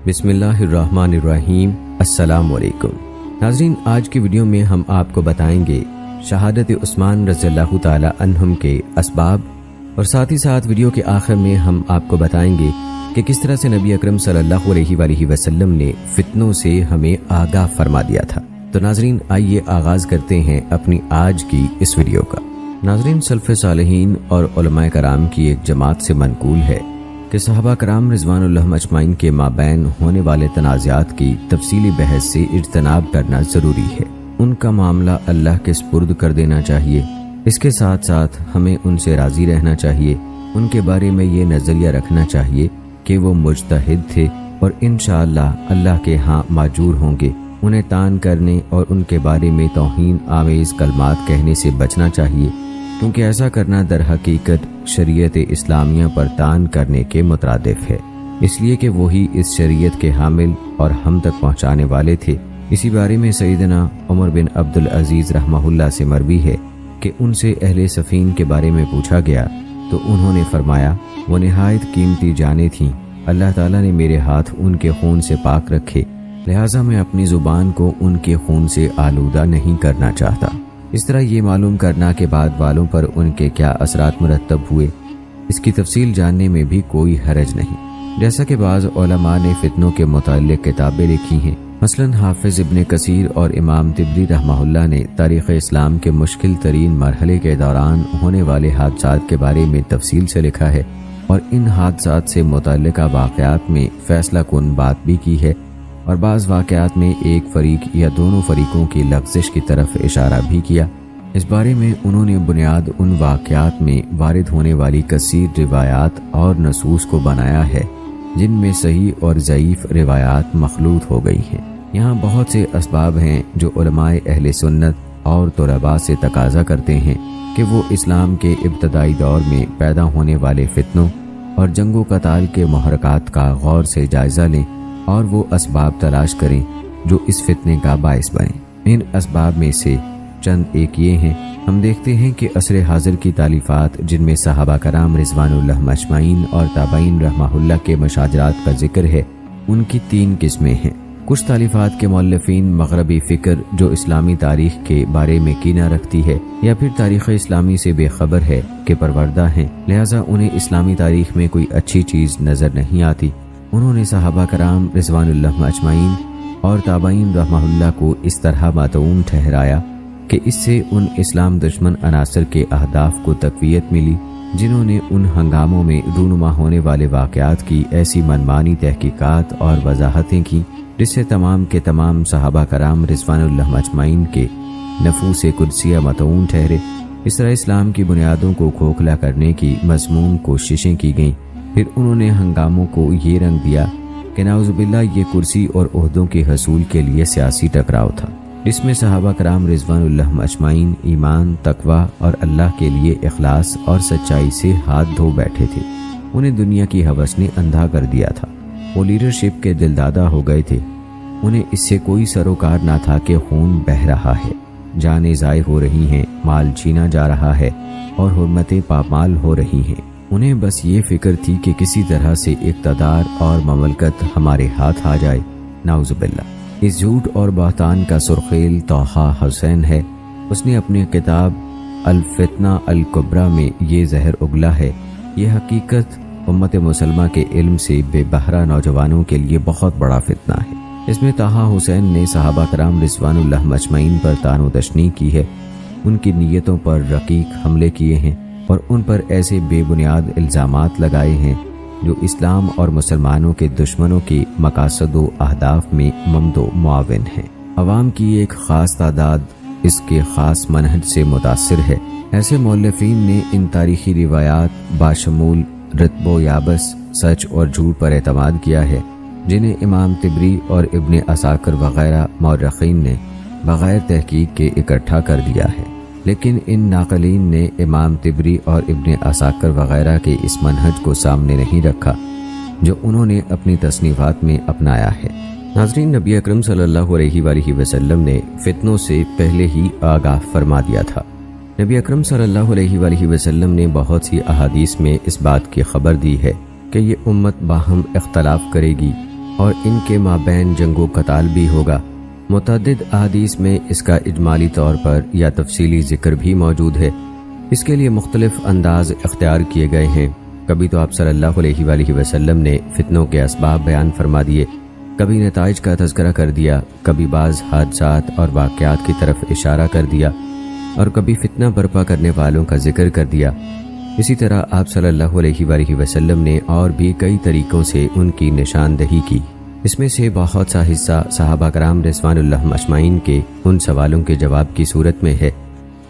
بسم اللہ الرحمن الرحیم۔ السلام علیکم ناظرین، آج کی ویڈیو میں ہم آپ کو بتائیں گے شہادت عثمان رضی اللہ تعالی عنہم کے اسباب، اور ساتھ ہی ساتھ ویڈیو کے آخر میں ہم آپ کو بتائیں گے کہ کس طرح سے نبی اکرم صلی اللہ علیہ وآلہ وسلم نے فتنوں سے ہمیں آگاہ فرما دیا تھا۔ تو ناظرین، آئیے آغاز کرتے ہیں اپنی آج کی اس ویڈیو کا۔ ناظرین، سلف صالحین اور علماء کرام کی ایک جماعت سے منقول ہے کہ صحابہ کرام رضوان اللہ اجمعین کے مابین ہونے والے تنازعات کی تفصیلی بحث سے اجتناب کرنا ضروری ہے۔ ان کا معاملہ اللہ کے سپرد کر دینا چاہیے۔ اس کے ساتھ ساتھ ہمیں ان سے راضی رہنا چاہیے۔ ان کے بارے میں یہ نظریہ رکھنا چاہیے کہ وہ مجتہد تھے اور انشاءاللہ اللہ کے ہاں ماجور ہوں گے۔ انہیں تان کرنے اور ان کے بارے میں توہین آمیز کلمات کہنے سے بچنا چاہیے، کیونکہ ایسا کرنا در حقیقت شریعت اسلامیہ پر تان کرنے کے مترادف ہے، اس لیے کہ وہی اس شریعت کے حامل اور ہم تک پہنچانے والے تھے۔ اسی بارے میں سیدنا عمر بن عبدالعزیز رحمہ اللہ سے مروی ہے کہ ان سے اہل صفین کے بارے میں پوچھا گیا تو انہوں نے فرمایا، وہ نہایت قیمتی جانیں تھیں، اللہ تعالیٰ نے میرے ہاتھ ان کے خون سے پاک رکھے، لہٰذا میں اپنی زبان کو ان کے خون سے آلودہ نہیں کرنا چاہتا۔ اس طرح یہ معلوم کرنا کہ بعد والوں پر ان کے کیا اثرات مرتب ہوئے، اس کی تفصیل جاننے میں بھی کوئی حرج نہیں۔ جیسا کہ بعض علماء نے فتنوں کے متعلق کتابیں لکھی ہیں، مثلا حافظ ابن کثیر اور امام طبری رحمہ اللہ نے تاریخ اسلام کے مشکل ترین مرحلے کے دوران ہونے والے حادثات کے بارے میں تفصیل سے لکھا ہے، اور ان حادثات سے متعلقہ واقعات میں فیصلہ کن بات بھی کی ہے، اور بعض واقعات میں ایک فریق یا دونوں فریقوں کی لغزش کی طرف اشارہ بھی کیا۔ اس بارے میں انہوں نے بنیاد ان واقعات میں وارد ہونے والی کثیر روایات اور نصوص کو بنایا ہے جن میں صحیح اور ضعیف روایات مخلوط ہو گئی ہیں۔ یہاں بہت سے اسباب ہیں جو علماء اہل سنت اور طلباء سے تقاضا کرتے ہیں کہ وہ اسلام کے ابتدائی دور میں پیدا ہونے والے فتنوں اور جنگ و قتال کے محرکات کا غور سے جائزہ لیں اور وہ اسباب تلاش کریں جو اس فتنے کا باعث بنیں۔ ان اسباب میں سے چند ایک یہ ہیں۔ ہم دیکھتے ہیں کہ عصر حاضر کی تالیفات جن میں صحابہ کرام رضوان اللہ اجمعین اور تابعین رحمہ اللہ کے مشاجرات کا ذکر ہے، ان کی 3 قسمیں ہیں۔ کچھ تالیفات کے مؤلفین مغربی فکر جو اسلامی تاریخ کے بارے میں کینہ رکھتی ہے یا پھر تاریخ اسلامی سے بے خبر ہے کہ پروردہ ہیں، لہٰذا انہیں اسلامی تاریخ میں کوئی اچھی چیز نظر نہیں آتی۔ انہوں نے صحابہ کرام رضوان اللہ اجمعین اور تابعین رحمہ اللہ کو اس طرح مطعون ٹھہرایا کہ اس سے ان اسلام دشمن عناصر کے اہداف کو تقویت ملی جنہوں نے ان ہنگاموں میں رونما ہونے والے واقعات کی ایسی منمانی تحقیقات اور وضاحتیں کی جس سے تمام کے تمام صحابہ کرام رضوان اللہ اجمعین کے نفوس قدسیہ مطعون ٹھہرے۔ اس طرح اسلام کی بنیادوں کو کھوکھلا کرنے کی مذموم کوششیں کی گئیں۔ پھر انہوں نے ہنگاموں کو یہ رنگ دیا کہ نعوذ باللہ یہ کرسی اور عہدوں کے حصول کے لیے سیاسی ٹکراؤ تھا، جس میں صحابہ کرام رضوان اللہ اجمعین ایمان، تقوی اور اللہ کے لیے اخلاص اور سچائی سے ہاتھ دھو بیٹھے تھے۔ انہیں دنیا کی ہوس نے اندھا کر دیا تھا، وہ لیڈرشپ کے دلدادہ ہو گئے تھے۔ انہیں اس سے کوئی سروکار نہ تھا کہ خون بہہ رہا ہے، جانیں ضائع ہو رہی ہیں، مال چھینا جا رہا ہے اور حرمتیں پامال ہو رہی ہیں۔ انہیں بس یہ فکر تھی کہ کسی طرح سے اقتدار اور مملکت ہمارے ہاتھ آ جائے، نعوذ باللہ۔ اس جھوٹ اور بہتان کا سرخیل طٰہٰ حسین ہے۔ اس نے اپنی کتاب الفتنہ الکبریٰ میں یہ زہر اگلا ہے۔ یہ حقیقت امت مسلمہ کے علم سے بے بہرہ نوجوانوں کے لیے بہت بڑا فتنہ ہے۔ اس میں طٰہٰ حسین نے صحابہ کرام رضوان اللہ اجمعین پر طعن و تشنیع کی ہے، ان کی نیتوں پر رقیق حملے کیے ہیں اور ان پر ایسے بے بنیاد الزامات لگائے ہیں جو اسلام اور مسلمانوں کے دشمنوں کے مقاصد و اہداف میں ممد و معاون ہیں۔ عوام کی ایک خاص تعداد اس کے خاص منہج سے متاثر ہے۔ ایسے مؤلفین نے ان تاریخی روایات باشمول رتب و یابس، سچ اور جھوٹ پر اعتماد کیا ہے جنہیں امام طبری اور ابن عساکر وغیرہ مورخین نے بغیر تحقیق کے اکٹھا کر دیا ہے، لیکن ان ناقلین نے امام طبری اور ابن عساکر وغیرہ کے اس منہج کو سامنے نہیں رکھا جو انہوں نے اپنی تصنیفات میں اپنایا ہے۔ ناظرین، نبی اکرم صلی اللہ علیہ وآلہ وسلم نے فتنوں سے پہلے ہی آگاہ فرما دیا تھا۔ نبی اکرم صلی اللہ علیہ وآلہ وسلم نے بہت سی احادیث میں اس بات کی خبر دی ہے کہ یہ امت باہم اختلاف کرے گی اور ان کے مابین جنگ و قتال بھی ہوگا۔ متعدد احادیث میں اس کا اجمالی طور پر یا تفصیلی ذکر بھی موجود ہے۔ اس کے لیے مختلف انداز اختیار کیے گئے ہیں۔ کبھی تو آپ صلی اللہ علیہ وآلہ وسلم نے فتنوں کے اسباب بیان فرما دیے، کبھی نتائج کا تذکرہ کر دیا، کبھی بعض حادثات اور واقعات کی طرف اشارہ کر دیا، اور کبھی فتنہ برپا کرنے والوں کا ذکر کر دیا۔ اسی طرح آپ صلی اللہ علیہ وآلہ وسلم نے اور بھی کئی طریقوں سے ان کی نشاندہی کی۔ اس میں سے بہت سا حصہ صحابہ کرام رضوان اللہ اجمعین کے ان سوالوں کے جواب کی صورت میں ہے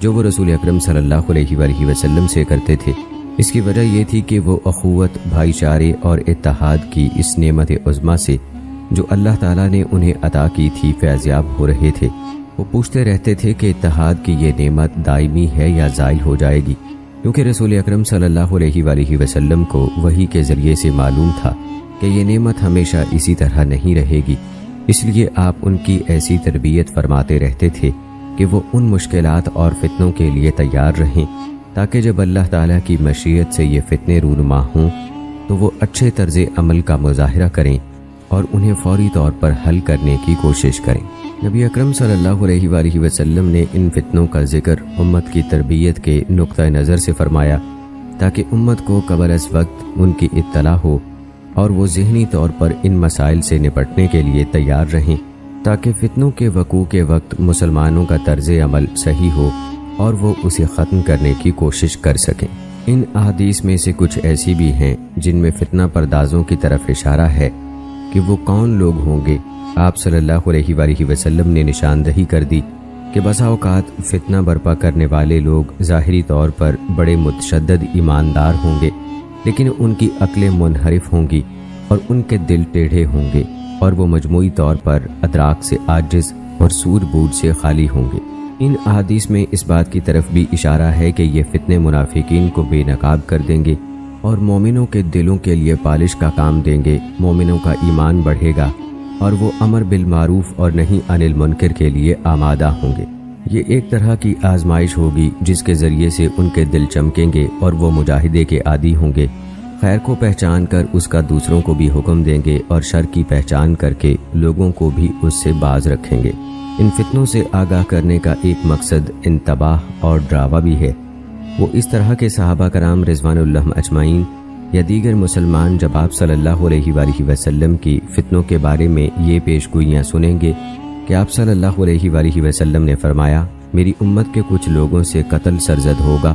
جو وہ رسول اکرم صلی اللہ علیہ وآلہ وسلم سے کرتے تھے۔ اس کی وجہ یہ تھی کہ وہ اخوت، بھائی چارے اور اتحاد کی اس نعمت عظمیٰ سے جو اللہ تعالیٰ نے انہیں عطا کی تھی فیضیاب ہو رہے تھے۔ وہ پوچھتے رہتے تھے کہ اتحاد کی یہ نعمت دائمی ہے یا زائل ہو جائے گی، کیونکہ رسول اکرم صلی اللہ علیہ وآلہ وسلم کو وحی کے ذریعے سے معلوم تھا کہ یہ نعمت ہمیشہ اسی طرح نہیں رہے گی۔ اس لیے آپ ان کی ایسی تربیت فرماتے رہتے تھے کہ وہ ان مشکلات اور فتنوں کے لیے تیار رہیں، تاکہ جب اللہ تعالیٰ کی مشیت سے یہ فتنے رونما ہوں تو وہ اچھے طرز عمل کا مظاہرہ کریں اور انہیں فوری طور پر حل کرنے کی کوشش کریں۔ نبی اکرم صلی اللہ علیہ وآلہ وسلم نے ان فتنوں کا ذکر امت کی تربیت کے نقطہ نظر سے فرمایا تاکہ امت کو قبل از وقت ان کی اطلاع ہو اور وہ ذہنی طور پر ان مسائل سے نپٹنے کے لیے تیار رہیں، تاکہ فتنوں کے وقوع کے وقت مسلمانوں کا طرز عمل صحیح ہو اور وہ اسے ختم کرنے کی کوشش کر سکیں۔ ان احادیث میں سے کچھ ایسی بھی ہیں جن میں فتنہ پردازوں کی طرف اشارہ ہے کہ وہ کون لوگ ہوں گے۔ آپ صلی اللہ علیہ وآلہ وسلم نے نشاندہی کر دی کہ بسا اوقات فتنہ برپا کرنے والے لوگ ظاہری طور پر بڑے متشدد ایماندار ہوں گے، لیکن ان کی عقلیں منحرف ہوں گی اور ان کے دل ٹیڑھے ہوں گے، اور وہ مجموعی طور پر ادراک سے عاجز اور سود بوجھ سے خالی ہوں گے۔ ان احادیث میں اس بات کی طرف بھی اشارہ ہے کہ یہ فتنے منافقین کو بے نقاب کر دیں گے اور مومنوں کے دلوں کے لیے پالش کا کام دیں گے۔ مومنوں کا ایمان بڑھے گا اور وہ امر بالمعروف اور نہی عن المنکر کے لیے آمادہ ہوں گے۔ یہ ایک طرح کی آزمائش ہوگی جس کے ذریعے سے ان کے دل چمکیں گے اور وہ مجاہدے کے عادی ہوں گے، خیر کو پہچان کر اس کا دوسروں کو بھی حکم دیں گے اور شر کی پہچان کر کے لوگوں کو بھی اس سے باز رکھیں گے۔ ان فتنوں سے آگاہ کرنے کا ایک مقصد انتباہ اور ڈراوا بھی ہے۔ وہ اس طرح کے صحابہ کرام رضوان اللہ اجمعین یا دیگر مسلمان جب آپ صلی اللہ علیہ وآلہ وسلم کی فتنوں کے بارے میں یہ پیشگوئیاں سنیں گے کہ آپ صلی اللہ علیہ وآلہ وسلم نے فرمایا، میری امت کے کچھ لوگوں سے قتل سرزد ہوگا،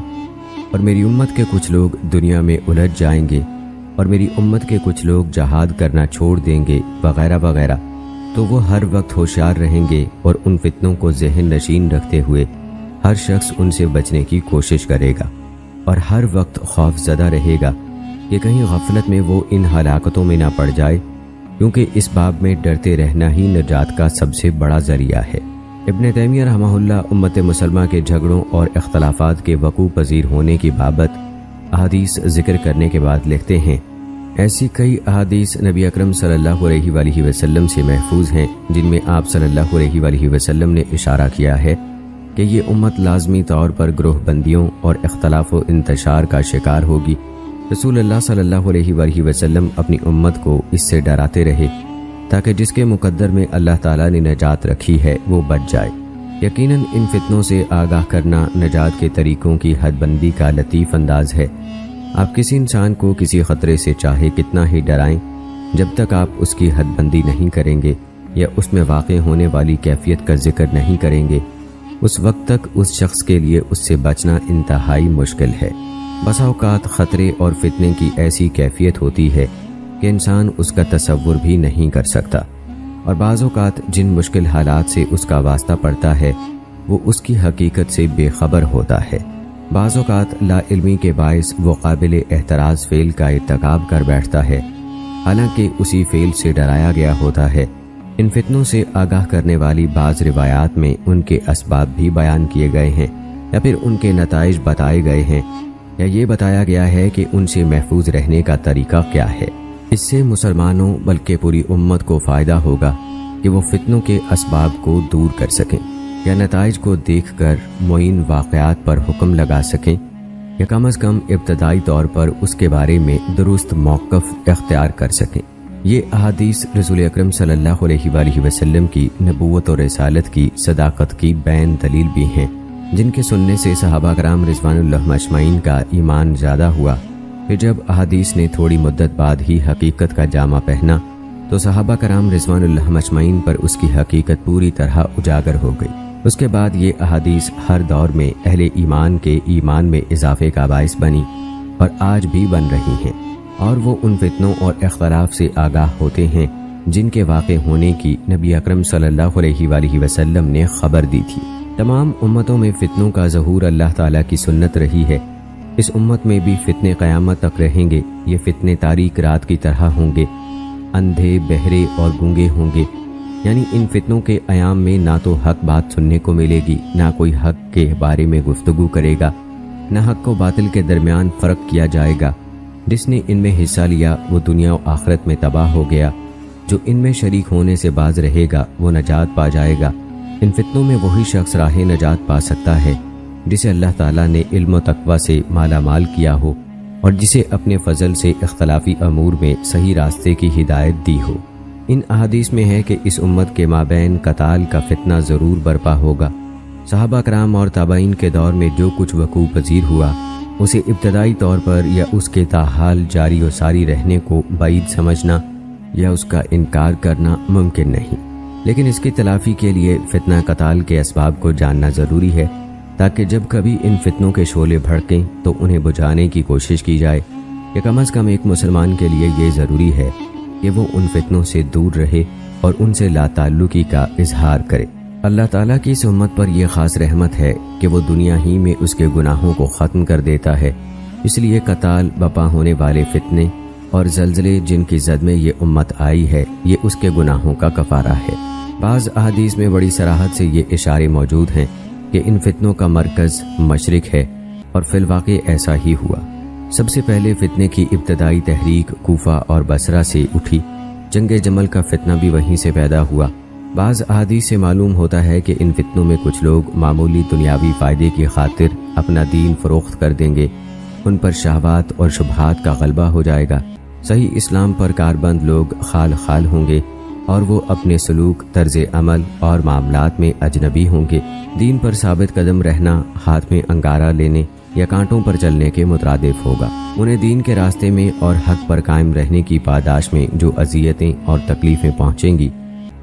اور میری امت کے کچھ لوگ دنیا میں الجھ جائیں گے، اور میری امت کے کچھ لوگ جہاد کرنا چھوڑ دیں گے، وغیرہ وغیرہ، تو وہ ہر وقت ہوشیار رہیں گے اور ان فتنوں کو ذہن نشین رکھتے ہوئے ہر شخص ان سے بچنے کی کوشش کرے گا، اور ہر وقت خوف زدہ رہے گا کہ کہیں غفلت میں وہ ان ہلاکتوں میں نہ پڑ جائے، کیونکہ اس باب میں ڈرتے رہنا ہی نجات کا سب سے بڑا ذریعہ ہے۔ ابن تیمیہ رحمہ اللہ امت مسلمہ کے جھگڑوں اور اختلافات کے وقوع پذیر ہونے کی بابت احادیث ذکر کرنے کے بعد لکھتے ہیں، ایسی کئی احادیث نبی اکرم صلی اللہ علیہ وآلہ وسلم سے محفوظ ہیں جن میں آپ صلی اللہ علیہ وآلہ وسلم نے اشارہ کیا ہے کہ یہ امت لازمی طور پر گروہ بندیوں اور اختلاف و انتشار کا شکار ہوگی۔ رسول اللہ صلی اللہ علیہ وآلہ وسلم اپنی امت کو اس سے ڈراتے رہے تاکہ جس کے مقدر میں اللہ تعالیٰ نے نجات رکھی ہے وہ بچ جائے۔ یقیناً ان فتنوں سے آگاہ کرنا نجات کے طریقوں کی حد بندی کا لطیف انداز ہے۔ آپ کسی انسان کو کسی خطرے سے چاہے کتنا ہی ڈرائیں، جب تک آپ اس کی حد بندی نہیں کریں گے یا اس میں واقع ہونے والی کیفیت کا ذکر نہیں کریں گے، اس وقت تک اس شخص کے لیے اس سے بچنا انتہائی مشکل ہے۔ بسا اوقات خطرے اور فتنے کی ایسی کیفیت ہوتی ہے کہ انسان اس کا تصور بھی نہیں کر سکتا، اور بعض اوقات جن مشکل حالات سے اس کا واسطہ پڑتا ہے وہ اس کی حقیقت سے بے خبر ہوتا ہے۔ بعض اوقات لا علمی کے باعث وہ قابل احتراز فعل کا ارتکاب کر بیٹھتا ہے، حالانکہ اسی فعل سے ڈرایا گیا ہوتا ہے۔ ان فتنوں سے آگاہ کرنے والی بعض روایات میں ان کے اسباب بھی بیان کیے گئے ہیں، یا پھر ان کے نتائج بتائے گئے ہیں، یا یہ بتایا گیا ہے کہ ان سے محفوظ رہنے کا طریقہ کیا ہے۔ اس سے مسلمانوں بلکہ پوری امت کو فائدہ ہوگا کہ وہ فتنوں کے اسباب کو دور کر سکیں، یا نتائج کو دیکھ کر معین واقعات پر حکم لگا سکیں، یا کم از کم ابتدائی طور پر اس کے بارے میں درست موقف اختیار کر سکیں۔ یہ احادیث رسول اکرم صلی اللہ علیہ وآلہ وسلم کی نبوت اور رسالت کی صداقت کی بین دلیل بھی ہیں، جن کے سننے سے صحابہ کرام رضوان اللہ اجمعین کا ایمان زیادہ ہوا۔ پھر جب احادیث نے تھوڑی مدت بعد ہی حقیقت کا جامہ پہنا تو صحابہ کرام رضوان اللہ اجمعین پر اس کی حقیقت پوری طرح اجاگر ہو گئی۔ اس کے بعد یہ احادیث ہر دور میں اہل ایمان کے ایمان میں اضافے کا باعث بنی اور آج بھی بن رہی ہیں، اور وہ ان فتنوں اور اختلاف سے آگاہ ہوتے ہیں جن کے واقع ہونے کی نبی اکرم صلی اللہ علیہ وآلہ وسلم نے خبر دی تھی۔ تمام امتوں میں فتنوں کا ظہور اللہ تعالیٰ کی سنت رہی ہے۔ اس امت میں بھی فتنے قیامت تک رہیں گے۔ یہ فتنے تاریک رات کی طرح ہوں گے، اندھے، بہرے اور گونگے ہوں گے، یعنی ان فتنوں کے ایام میں نہ تو حق بات سننے کو ملے گی، نہ کوئی حق کے بارے میں گفتگو کرے گا، نہ حق و باطل کے درمیان فرق کیا جائے گا۔ جس نے ان میں حصہ لیا وہ دنیا و آخرت میں تباہ ہو گیا، جو ان میں شریک ہونے سے باز رہے گا وہ نجات پا جائے گا۔ ان فتنوں میں وہی شخص راہ نجات پا سکتا ہے جسے اللہ تعالیٰ نے علم و تقوی سے مالا مال کیا ہو اور جسے اپنے فضل سے اختلافی امور میں صحیح راستے کی ہدایت دی ہو۔ ان احادیث میں ہے کہ اس امت کے مابین قتال کا فتنہ ضرور برپا ہوگا۔ صحابہ کرام اور تابعین کے دور میں جو کچھ وقوع پذیر ہوا اسے ابتدائی طور پر یا اس کے تاحال جاری و ساری رہنے کو بعید سمجھنا یا اس کا انکار کرنا ممکن نہیں، لیکن اس کی تلافی کے لیے فتنہ قتال کے اسباب کو جاننا ضروری ہے تاکہ جب کبھی ان فتنوں کے شعلے بھڑکیں تو انہیں بجھانے کی کوشش کی جائے، کہ کم از کم ایک مسلمان کے لیے یہ ضروری ہے کہ وہ ان فتنوں سے دور رہے اور ان سے لا تعلقی کا اظہار کرے۔ اللہ تعالیٰ کی اس امت پر یہ خاص رحمت ہے کہ وہ دنیا ہی میں اس کے گناہوں کو ختم کر دیتا ہے، اس لیے قتال، بپا ہونے والے فتنے اور زلزلے جن کی زد میں یہ امت آئی ہے یہ اس کے گناہوں کا کفارہ ہے۔ بعض احادیث میں بڑی صراحت سے یہ اشارے موجود ہیں کہ ان فتنوں کا مرکز مشرق ہے، اور فی الواقع ایسا ہی ہوا۔ سب سے پہلے فتنے کی ابتدائی تحریک کوفہ اور بصرہ سے اٹھی، جنگ جمل کا فتنہ بھی وہیں سے پیدا ہوا۔ بعض احادیث سے معلوم ہوتا ہے کہ ان فتنوں میں کچھ لوگ معمولی دنیاوی فائدے کی خاطر اپنا دین فروخت کر دیں گے، ان پر شہوات اور شبہات کا غلبہ ہو جائے گا۔ صحیح اسلام پر کاربند لوگ خال خال ہوں گے اور وہ اپنے سلوک، طرز عمل اور معاملات میں اجنبی ہوں گے۔ دین پر ثابت قدم رہنا ہاتھ میں انگارہ لینے یا کانٹوں پر چلنے کے مترادف ہوگا۔ انہیں دین کے راستے میں اور حق پر قائم رہنے کی پاداش میں جو اذیتیں اور تکلیفیں پہنچیں گی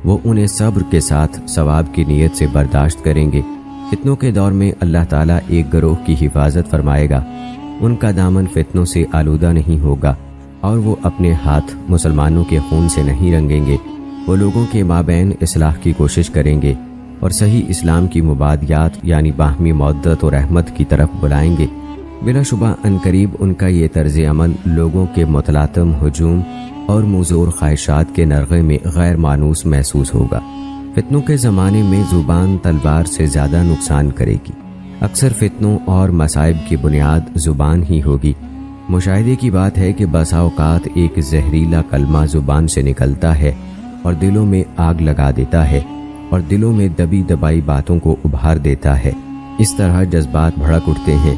وہ انہیں صبر کے ساتھ ثواب کی نیت سے برداشت کریں گے۔ فتنوں کے دور میں اللہ تعالیٰ ایک گروہ کی حفاظت فرمائے گا، ان کا دامن فتنوں سے آلودہ نہیں ہوگا اور وہ اپنے ہاتھ مسلمانوں کے خون سے نہیں رنگیں گے۔ وہ لوگوں کے مابین اصلاح کی کوشش کریں گے اور صحیح اسلام کی مبادیات یعنی باہمی مودت و رحمت کی طرف بلائیں گے۔ بلا شبہ عنقریب ان کا یہ طرز عمل لوگوں کے متلاطم ہجوم اور مزور خواہشات کے نرغے میں غیر مانوس محسوس ہوگا۔ فتنوں کے زمانے میں زبان تلوار سے زیادہ نقصان کرے گی۔ اکثر فتنوں اور مصائب کی بنیاد زبان ہی ہوگی۔ مشاہدے کی بات ہے کہ بسا اوقات ایک زہریلا کلمہ زبان سے نکلتا ہے اور دلوں میں آگ لگا دیتا ہے اور دلوں میں دبی دبائی باتوں کو ابھار دیتا ہے۔ اس طرح جذبات بھڑک اٹھتے ہیں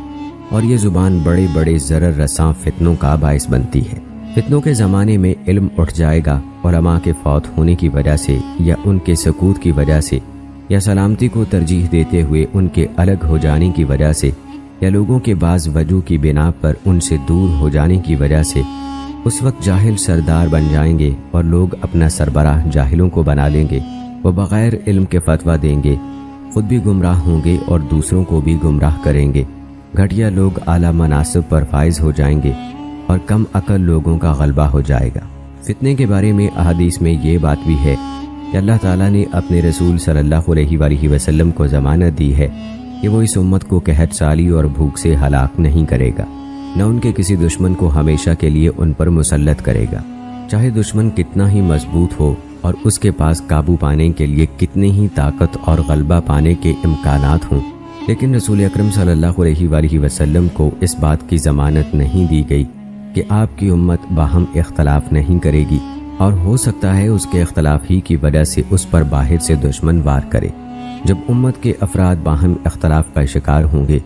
اور یہ زبان بڑے بڑے ضرر رساں فتنوں کا باعث بنتی ہے۔ فتنوں کے زمانے میں علم اٹھ جائے گا، علماء کے فوت ہونے کی وجہ سے یا ان کے سکوت کی وجہ سے یا سلامتی کو ترجیح دیتے ہوئے ان کے الگ ہو جانے کی وجہ سے یا لوگوں کے بعض وجہ کی بنا پر ان سے دور ہو جانے کی وجہ سے۔ اس وقت جاہل سردار بن جائیں گے اور لوگ اپنا سربراہ جاہلوں کو بنا لیں گے۔ وہ بغیر علم کے فتویٰ دیں گے، خود بھی گمراہ ہوں گے اور دوسروں کو بھی گمراہ کریں گے۔ گھٹیا لوگ اعلیٰ مناصب پر فائز ہو جائیں گے اور کم عقل لوگوں کا غلبہ ہو جائے گا۔ فتنے کے بارے میں احادیث میں یہ بات بھی ہے کہ اللہ تعالیٰ نے اپنے رسول صلی اللہ علیہ وآلہ وسلم کو ضمانت دی ہے کہ وہ اس امت کو قحط سالی اور بھوک سے ہلاک نہیں کرے گا، نہ ان کے کسی دشمن کو ہمیشہ کے لیے ان پر مسلط کرے گا، چاہے دشمن کتنا ہی مضبوط ہو اور اس کے پاس قابو پانے کے لیے کتنی ہی طاقت اور غلبہ پانے کے امکانات ہوں۔ لیکن رسول اکرم صلی اللہ علیہ وآلہ وسلم کو اس بات کی ضمانت نہیں دی گئی کہ آپ کی امت باہم اختلاف نہیں کرے گی، اور ہو سکتا ہے اس کے اختلاف ہی کی وجہ سے اس پر باہر سے دشمن وار کرے۔ جب امت کے افراد باہم اختلاف کا شکار ہوں گے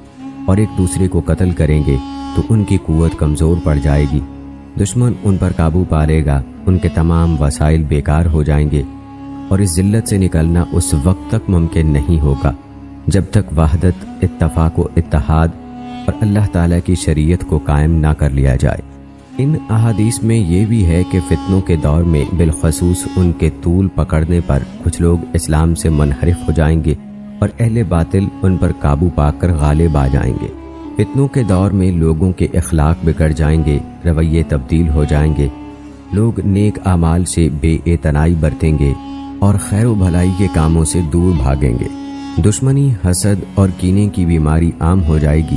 اور ایک دوسرے کو قتل کریں گے تو ان کی قوت کمزور پڑ جائے گی، دشمن ان پر قابو پا لے گا، ان کے تمام وسائل بیکار ہو جائیں گے، اور اس ذلت سے نکلنا اس وقت تک ممکن نہیں ہوگا جب تک وحدت، اتفاق و اتحاد اور اللہ تعالیٰ کی شریعت کو قائم نہ کر لیا جائے۔ ان احادیث میں یہ بھی ہے کہ فتنوں کے دور میں بالخصوص ان کے طول پکڑنے پر کچھ لوگ اسلام سے منحرف ہو جائیں گے اور اہل باطل ان پر قابو پا کر غالب آ جائیں گے۔ فتنوں کے دور میں لوگوں کے اخلاق بگڑ جائیں گے، رویے تبدیل ہو جائیں گے، لوگ نیک اعمال سے بے اعتنائی برتیں گے اور خیر و بھلائی کے کاموں سے دور بھاگیں گے۔ دشمنی، حسد اور کینے کی بیماری عام ہو جائے گی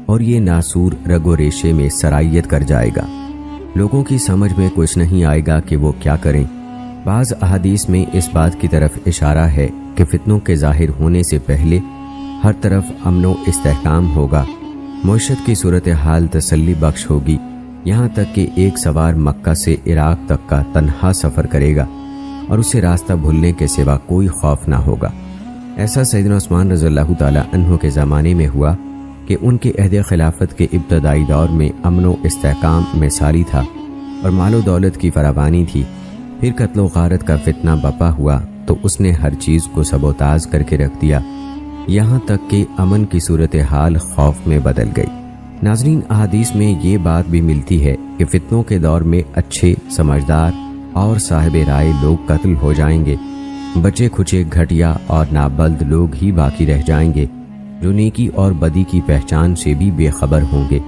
اور یہ ناسور رگ و ریشے میں سرائیت کر جائے گا۔ لوگوں کی سمجھ میں کچھ نہیں آئے گا کہ وہ کیا کریں۔ بعض احادیث میں اس بات کی طرف اشارہ ہے کہ فتنوں کے ظاہر ہونے سے پہلے ہر طرف امن و استحکام ہوگا، معیشت کی صورتحال تسلی بخش ہوگی، یہاں تک کہ ایک سوار مکہ سے عراق تک کا تنہا سفر کرے گا اور اسے راستہ بھولنے کے سوا کوئی خوف نہ ہوگا۔ ایسا سیدنا عثمان رضی اللہ تعالی عنہ کے زمانے میں ہوا کہ ان کے عہد خلافت کے ابتدائی دور میں امن و استحکام مثالی تھا اور مال و دولت کی فراوانی تھی۔ پھر قتل و غارت کا فتنہ بپا ہوا تو اس نے ہر چیز کو سبوتاز کر کے رکھ دیا، یہاں تک کہ امن کی صورتحال خوف میں بدل گئی۔ ناظرین، احادیث میں یہ بات بھی ملتی ہے کہ فتنوں کے دور میں اچھے، سمجھدار اور صاحب رائے لوگ قتل ہو جائیں گے، بچے کھچے، گھٹیا اور نابلد لوگ ہی باقی رہ جائیں گے جو نیکی اور بدی کی پہچان سے بھی بے خبر ہوں گے۔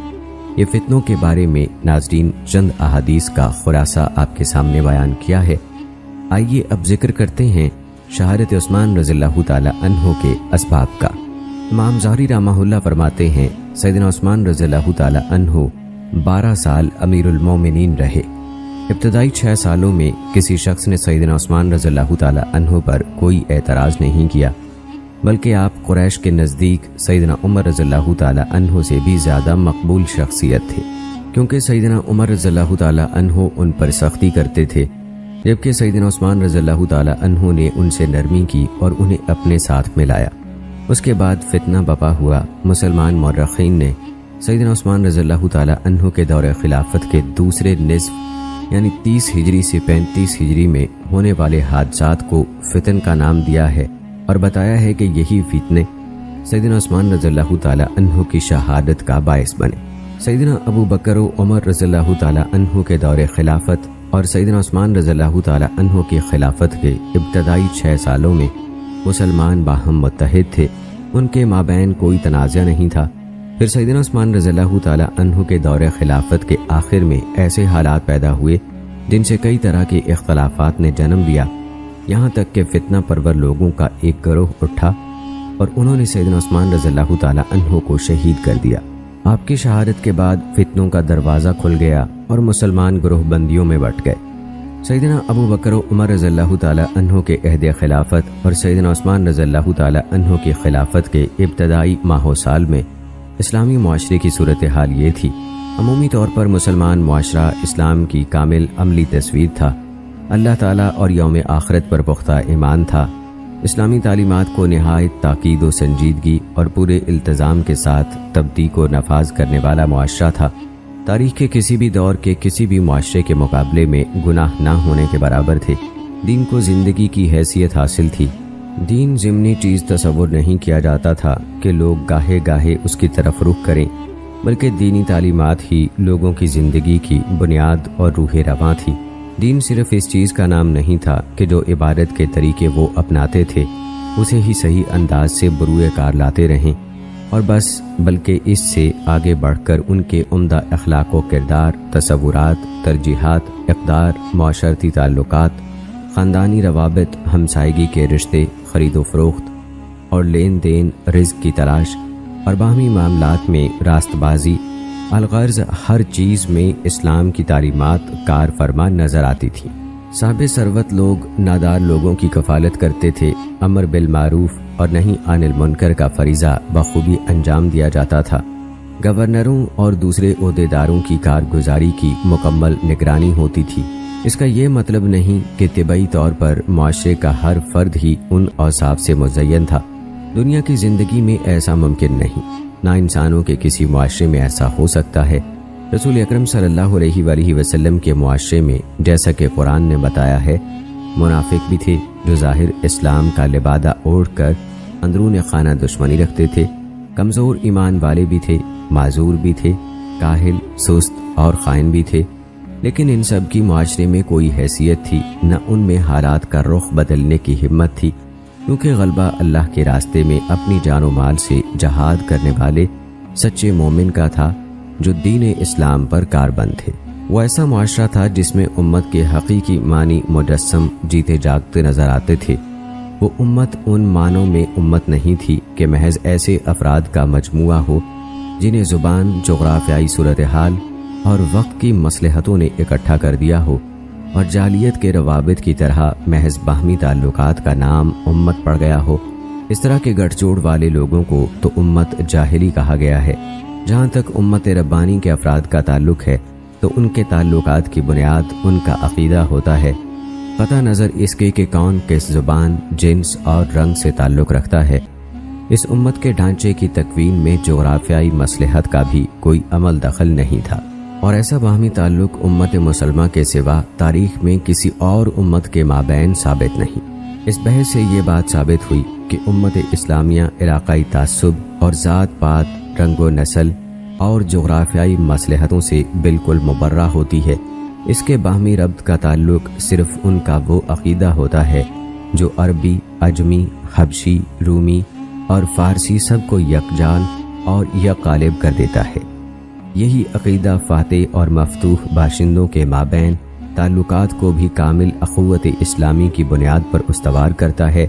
یہ فتنوں کے بارے میں ناظرین چند احادیث کا خلاصہ آپ کے سامنے بیان کیا ہے۔ آئیے اب ذکر کرتے ہیں شہادت عثمان رضی اللہ تعالی عنہ کے اسباب کا۔ امام ظاہری رحمہ اللہ فرماتے ہیں سیدنا عثمان رضی اللہ تعالی عنہ 12 سال امیر المومنین رہے۔ ابتدائی 6 سالوں میں کسی شخص نے سیدنا عثمان رضی اللہ تعالی عنہ پر کوئی اعتراض نہیں کیا، بلکہ آپ قریش کے نزدیک سیدنا عمر رضی اللہ تعالی عنہ سے بھی زیادہ مقبول شخصیت تھے، کیونکہ سیدنا عمر رضی اللہ تعالی عنہ ان پر سختی کرتے تھے، جبکہ سیدنا عثمان رضی اللہ تعالی عنہ نے ان سے نرمی کی اور انہیں اپنے ساتھ ملایا۔ اس کے بعد فتنہ بپا ہوا۔ مسلمان مورخین نے سیدنا عثمان رضی اللہ تعالی عنہ کے دور خلافت کے دوسرے نصف یعنی 30 ہجری سے 35 ہجری میں ہونے والے حادثات کو فتن کا نام دیا ہے اور بتایا ہے کہ یہی فتنے سیدنا عثمان رضی اللہ تعالی عنہ کی شہادت کا باعث بنے۔ سیدنا ابو بکر و عمر رضی اللہ تعالی عنہ کے دور خلافت اور سیدنا عثمان رضی اللہ تعالی عنہ کی خلافت کے ابتدائی 6 سالوں میں مسلمان باہم متحد تھے، ان کے مابین کوئی تنازع نہیں تھا۔ پھر سیدنا عثمان رضی اللہ تعالی عنہ کے دور خلافت کے آخر میں ایسے حالات پیدا ہوئے جن سے کئی طرح کے اختلافات نے جنم لیا، یہاں تک کہ فتنہ پرور لوگوں کا ایک گروہ اٹھا اور انہوں نے سیدنا عثمان رضی اللہ تعالی عنہ کو شہید کر دیا۔ آپ کی شہادت کے بعد فتنوں کا دروازہ کھل گیا اور مسلمان گروہ بندیوں میں بٹ گئے۔ سیدنا ابو بکر و عمر رضی اللہ تعالی عنہ کے عہد خلافت اور سیدنا عثمان رضی اللہ تعالی عنہ کی خلافت کے ابتدائی ماہ و سال میں اسلامی معاشرے کی صورتحال یہ تھی۔ عمومی طور پر مسلمان معاشرہ اسلام کی کامل عملی تصویر تھا، اللہ تعالیٰ اور یوم آخرت پر پختہ ایمان تھا، اسلامی تعلیمات کو نہایت تاکید و سنجیدگی اور پورے التزام کے ساتھ تطبیق و نفاذ کرنے والا معاشرہ تھا۔ تاریخ کے کسی بھی دور کے کسی بھی معاشرے کے مقابلے میں گناہ نہ ہونے کے برابر تھے۔ دین کو زندگی کی حیثیت حاصل تھی۔ دین ضمنی چیز تصور نہیں کیا جاتا تھا کہ لوگ گاہے گاہے اس کی طرف رخ کریں، بلکہ دینی تعلیمات ہی لوگوں کی زندگی کی بنیاد اور روح رواں تھی۔ دین صرف اس چیز کا نام نہیں تھا کہ جو عبادت کے طریقے وہ اپناتے تھے اسے ہی صحیح انداز سے بروئے کار لاتے رہیں اور بس، بلکہ اس سے آگے بڑھ کر ان کے عمدہ اخلاق و کردار، تصورات، ترجیحات، اقدار، معاشرتی تعلقات، خاندانی روابط، ہمسائیگی کے رشتے، خرید و فروخت اور لین دین، رزق کی تلاش اور باہمی معاملات میں راست بازی، الغرض ہر چیز میں اسلام کی تعلیمات کار فرما نظر آتی تھی۔ صاحب ثروت لوگ نادار لوگوں کی کفالت کرتے تھے، امر بالمعروف اور نہی عن المنکر کا فریضہ بخوبی انجام دیا جاتا تھا، گورنروں اور دوسرے عہدیداروں کی کارگزاری کی مکمل نگرانی ہوتی تھی۔ اس کا یہ مطلب نہیں کہ طبعی طور پر معاشرے کا ہر فرد ہی ان اوصاف سے مزین تھا۔ دنیا کی زندگی میں ایسا ممکن نہیں، نہ انسانوں کے کسی معاشرے میں ایسا ہو سکتا ہے رسول اکرم صلی اللہ علیہ وآلہ وسلم کے معاشرے میں جیسا کہ قرآن نے بتایا ہے، منافق بھی تھے جو ظاہر اسلام کا لبادہ اوڑھ کر اندرون خانہ دشمنی رکھتے تھے، کمزور ایمان والے بھی تھے، معذور بھی تھے، کاہل، سست اور خائن بھی تھے، لیکن ان سب کی معاشرے میں کوئی حیثیت تھی نہ ان میں حالات کا رخ بدلنے کی ہمت تھی، کیونکہ غلبہ اللہ کے راستے میں اپنی جان و مال سے جہاد کرنے والے سچے مومن کا تھا جو دین اسلام پر کاربند تھے۔ وہ ایسا معاشرہ تھا جس میں امت کے حقیقی معنی مجسم جیتے جاگتے نظر آتے تھے۔ وہ امت ان معنوں میں امت نہیں تھی کہ محض ایسے افراد کا مجموعہ ہو جنہیں زبان، جغرافیائی صورتحال اور وقت کی مصلحتوں نے اکٹھا کر دیا ہو، اور جاہلیت کے روابط کی طرح محض باہمی تعلقات کا نام امت پڑ گیا ہو۔ اس طرح کے گٹھ جوڑ والے لوگوں کو تو امت جاہلی کہا گیا ہے۔ جہاں تک امت ربانی کے افراد کا تعلق ہے تو ان کے تعلقات کی بنیاد ان کا عقیدہ ہوتا ہے، قطع نظر اس کے کہ کون کس زبان، جنس اور رنگ سے تعلق رکھتا ہے۔ اس امت کے ڈھانچے کی تکوین میں جغرافیائی مصلحت کا بھی کوئی عمل دخل نہیں تھا، اور ایسا باہمی تعلق امت مسلمہ کے سوا تاریخ میں کسی اور امت کے مابین ثابت نہیں۔ اس بحث سے یہ بات ثابت ہوئی کہ امت اسلامیہ علاقائی تعصب اور ذات پات، رنگ و نسل اور جغرافیائی مصلحتوں سے بالکل مبرہ ہوتی ہے۔ اس کے باہمی ربط کا تعلق صرف ان کا وہ عقیدہ ہوتا ہے جو عربی، عجمی، حبشی، رومی اور فارسی سب کو یکجان اور یک قالب کر دیتا ہے۔ یہی عقیدہ فاتح اور مفتوح باشندوں کے مابین تعلقات کو بھی کامل اخوت اسلامی کی بنیاد پر استوار کرتا ہے،